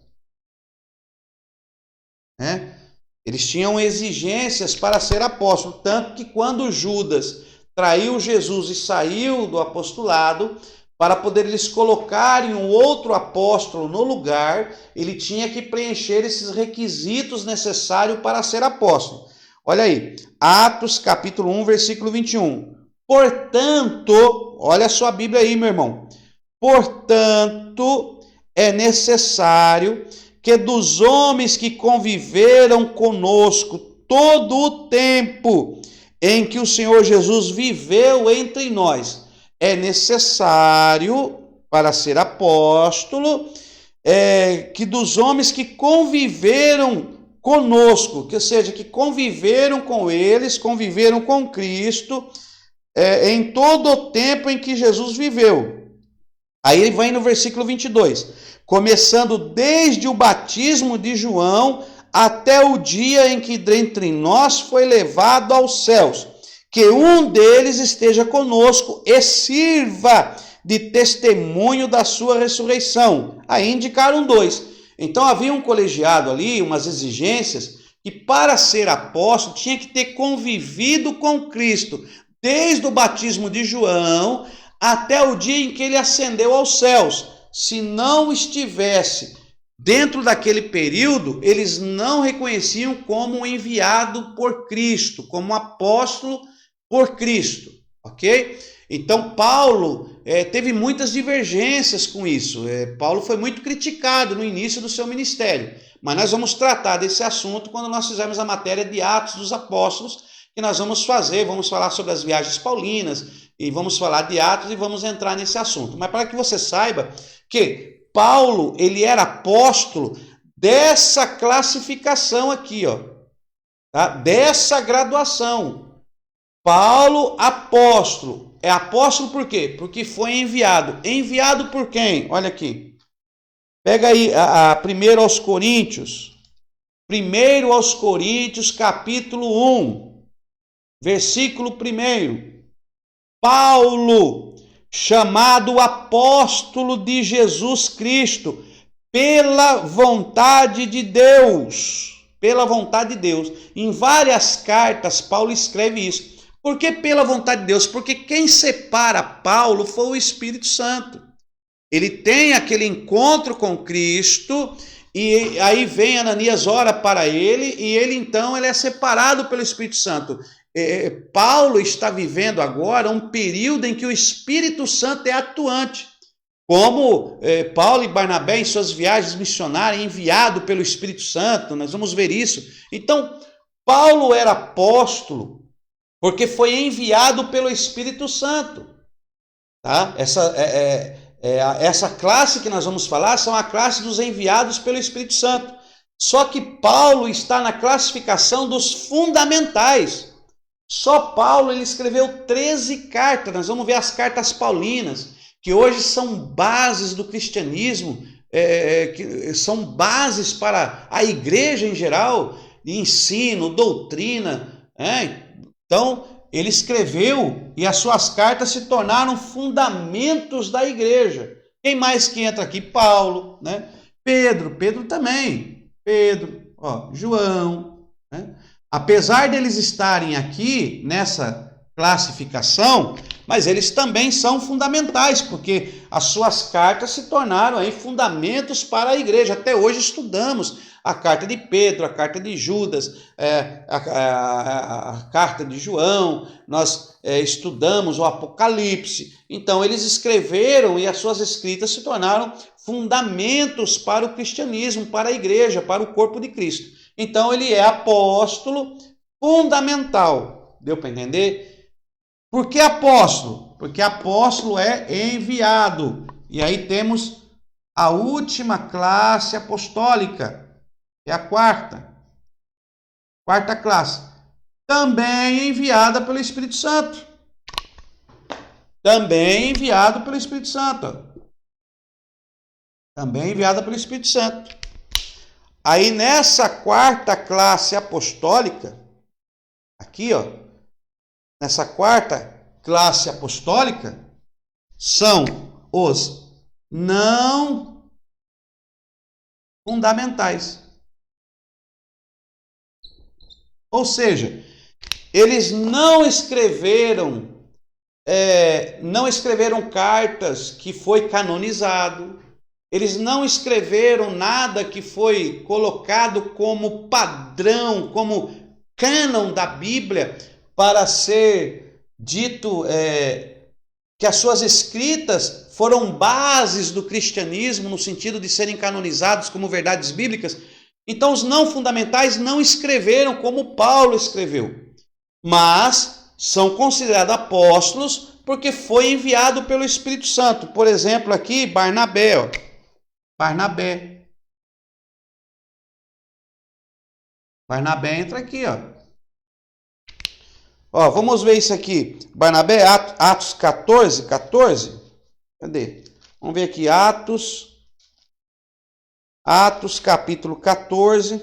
Né? Eles tinham exigências para ser apóstolo. Tanto que quando Judas traiu Jesus e saiu do apostolado, para poder eles colocarem um outro apóstolo no lugar, ele tinha que preencher esses requisitos necessários para ser apóstolo. Olha aí, Atos capítulo 1, versículo 21. Portanto, olha a sua Bíblia aí, meu irmão. Portanto, é necessário que dos homens que conviveram conosco todo o tempo em que o Senhor Jesus viveu entre nós, é necessário, para ser apóstolo, que dos homens que conviveram conosco, ou seja, que conviveram com eles, conviveram com Cristo, em todo o tempo em que Jesus viveu. Aí ele vai no versículo 22, começando desde o batismo de João até o dia em que dentre nós foi levado aos céus, que um deles esteja conosco e sirva de testemunho da sua ressurreição. Aí indicaram 2. Então havia um colegiado ali, umas exigências, que para ser apóstolo tinha que ter convivido com Cristo, desde o batismo de João até o dia em que ele ascendeu aos céus. Se não estivesse dentro daquele período, eles não reconheciam como enviado por Cristo, como apóstolo por Cristo, ok? Então Paulo teve muitas divergências com isso. Paulo foi muito criticado no início do seu ministério, mas nós vamos tratar desse assunto quando nós fizermos a matéria de Atos dos Apóstolos, que nós vamos falar sobre as viagens paulinas, e vamos falar de Atos e vamos entrar nesse assunto. Mas para que você saiba que Paulo, ele era apóstolo dessa classificação aqui, ó, tá? Dessa graduação. Paulo, apóstolo. É apóstolo por quê? Porque foi enviado. Enviado por quem? Olha aqui. Pega aí primeiro aos Coríntios. 1 aos Coríntios, capítulo 1, versículo 1. Paulo, chamado apóstolo de Jesus Cristo, pela vontade de Deus. Pela vontade de Deus. Em várias cartas, Paulo escreve isso. Por que pela vontade de Deus? Porque quem separa Paulo foi o Espírito Santo. Ele tem aquele encontro com Cristo, e aí vem Ananias, ora para ele, e ele é separado pelo Espírito Santo. Paulo está vivendo agora um período em que o Espírito Santo é atuante. Como Paulo e Barnabé em suas viagens missionárias, enviado pelo Espírito Santo, nós vamos ver isso. Então, Paulo era apóstolo porque foi enviado pelo Espírito Santo. Tá? Essa classe que nós vamos falar são a classe dos enviados pelo Espírito Santo. Só que Paulo está na classificação dos fundamentais. Só Paulo ele escreveu 13 cartas. Nós vamos ver as cartas paulinas, que hoje são bases do cristianismo, que são bases para a igreja em geral, de ensino, doutrina. Então, ele escreveu e as suas cartas se tornaram fundamentos da igreja. Quem mais que entra aqui? Paulo, né? Pedro também. João. Né? Apesar deles estarem aqui nessa classificação, mas eles também são fundamentais, porque as suas cartas se tornaram aí fundamentos para a igreja. Até hoje estudamos a carta de Pedro, a carta de Judas, a carta de João, nós estudamos o Apocalipse. Então eles escreveram e as suas escritas se tornaram fundamentos para o cristianismo, para a igreja, para o corpo de Cristo. Então ele é apóstolo fundamental. Deu para entender? Por que apóstolo? Porque apóstolo é enviado. E aí temos a última classe apostólica, que é a quarta classe, também enviada pelo Espírito Santo. Também enviada pelo Espírito Santo. Aí nessa quarta classe apostólica, aqui, ó, nessa quarta classe apostólica, são os não fundamentais. Ou seja, eles não escreveram cartas que foi canonizado, eles não escreveram nada que foi colocado como padrão, como cânon da Bíblia, para ser dito que as suas escritas foram bases do cristianismo, no sentido de serem canonizados como verdades bíblicas. Então os não fundamentais não escreveram como Paulo escreveu, mas são considerados apóstolos porque foi enviado pelo Espírito Santo. Por exemplo, aqui Barnabé, ó. Barnabé entra aqui, ó. Ó, vamos ver isso aqui. Barnabé, Atos 14. Cadê? Vamos ver aqui, Atos capítulo 14.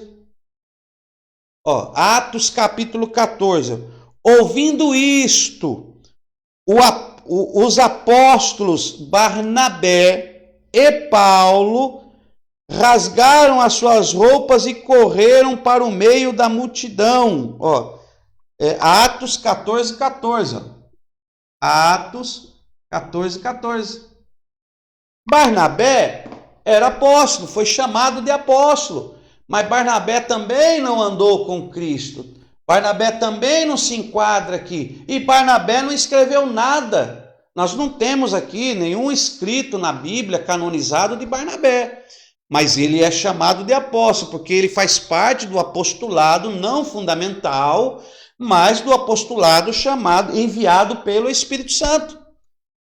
Ó, Atos capítulo 14. Ouvindo isto, os apóstolos Barnabé e Paulo rasgaram as suas roupas e correram para o meio da multidão. Ó, Atos 14. Atos 14. Barnabé era apóstolo, foi chamado de apóstolo, mas Barnabé também não andou com Cristo. Barnabé também não se enquadra aqui. E Barnabé não escreveu nada. Nós não temos aqui nenhum escrito na Bíblia canonizado de Barnabé. Mas ele é chamado de apóstolo, porque ele faz parte do apostolado não fundamental, mas do apostolado enviado pelo Espírito Santo.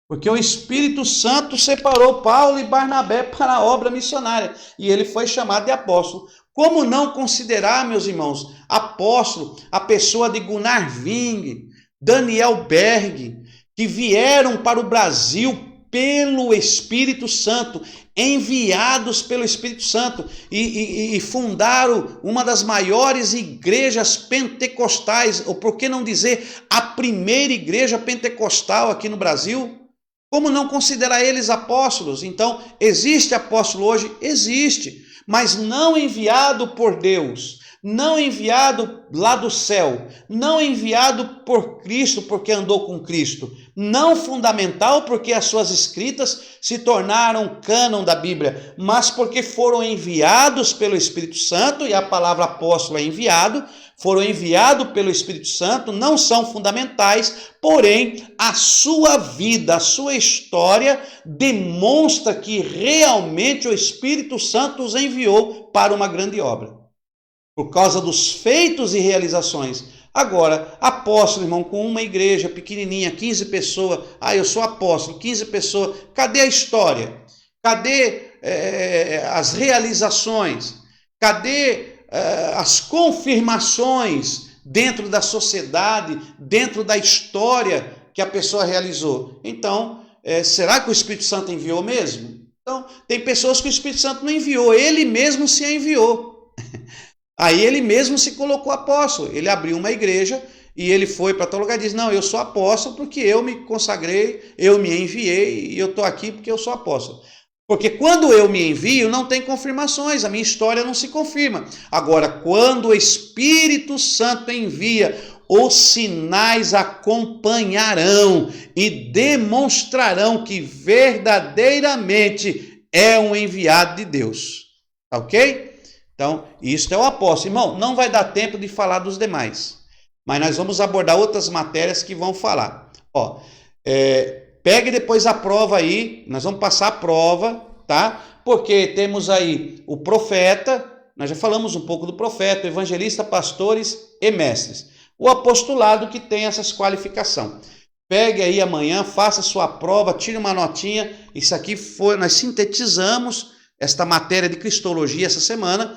Porque o Espírito Santo separou Paulo e Barnabé para a obra missionária. E ele foi chamado de apóstolo. Como não considerar, meus irmãos, apóstolo a pessoa de Gunnar Wing, Daniel Berg, que vieram para o Brasil pelo Espírito Santo, enviados pelo Espírito Santo, e fundaram uma das maiores igrejas pentecostais, ou por que não dizer a primeira igreja pentecostal aqui no Brasil? Como não considerar eles apóstolos? Então, existe apóstolo hoje? Existe, mas não enviado por Deus, não enviado lá do céu, não enviado por Cristo porque andou com Cristo, não fundamental porque as suas escritas se tornaram cânon da Bíblia, mas porque foram enviados pelo Espírito Santo, e a palavra apóstolo é enviado, foram enviados pelo Espírito Santo, não são fundamentais, porém a sua vida, a sua história demonstra que realmente o Espírito Santo os enviou para uma grande obra, por causa dos feitos e realizações. Agora, apóstolo, irmão, com uma igreja pequenininha, 15 pessoas, eu sou apóstolo, 15 pessoas, cadê a história? Cadê as realizações? Cadê as confirmações dentro da sociedade, dentro da história que a pessoa realizou? Então, será que o Espírito Santo enviou mesmo? Então, tem pessoas que o Espírito Santo não enviou, ele mesmo se enviou. Aí ele mesmo se colocou apóstolo, ele abriu uma igreja e ele foi para tal lugar e diz, não, eu sou apóstolo porque eu me consagrei, eu me enviei e eu estou aqui porque eu sou apóstolo. Porque quando eu me envio, não tem confirmações, a minha história não se confirma. Agora, quando o Espírito Santo envia, os sinais acompanharão e demonstrarão que verdadeiramente é um enviado de Deus. Ok? Então, isso é o apóstolo. Irmão, não vai dar tempo de falar dos demais, mas nós vamos abordar outras matérias que vão falar. Ó, pegue depois a prova aí, nós vamos passar a prova, tá? Porque temos aí o profeta, nós já falamos um pouco do profeta, evangelista, pastores e mestres. O apostolado que tem essas qualificações. Pegue aí amanhã, faça sua prova, tire uma notinha. Isso aqui nós sintetizamos esta matéria de cristologia essa semana.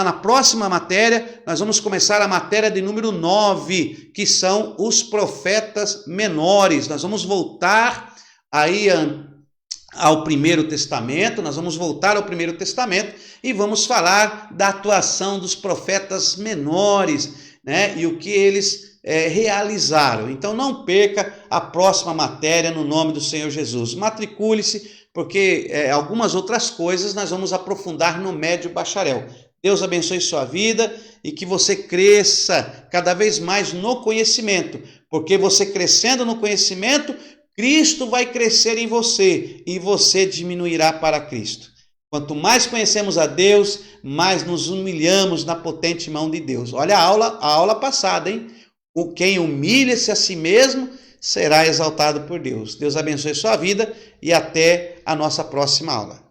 Na próxima matéria, nós vamos começar a matéria de número 9, que são os profetas menores. Nós vamos voltar aí ao Primeiro Testamento, e vamos falar da atuação dos profetas menores, né? E o que eles realizaram. Então não perca a próxima matéria no nome do Senhor Jesus. Matricule-se, porque algumas outras coisas nós vamos aprofundar no médio bacharel. Deus abençoe sua vida e que você cresça cada vez mais no conhecimento, porque você crescendo no conhecimento, Cristo vai crescer em você e você diminuirá para Cristo. Quanto mais conhecemos a Deus, mais nos humilhamos na potente mão de Deus. Olha a aula passada, hein? Quem humilha-se a si mesmo será exaltado por Deus. Deus abençoe sua vida e até a nossa próxima aula.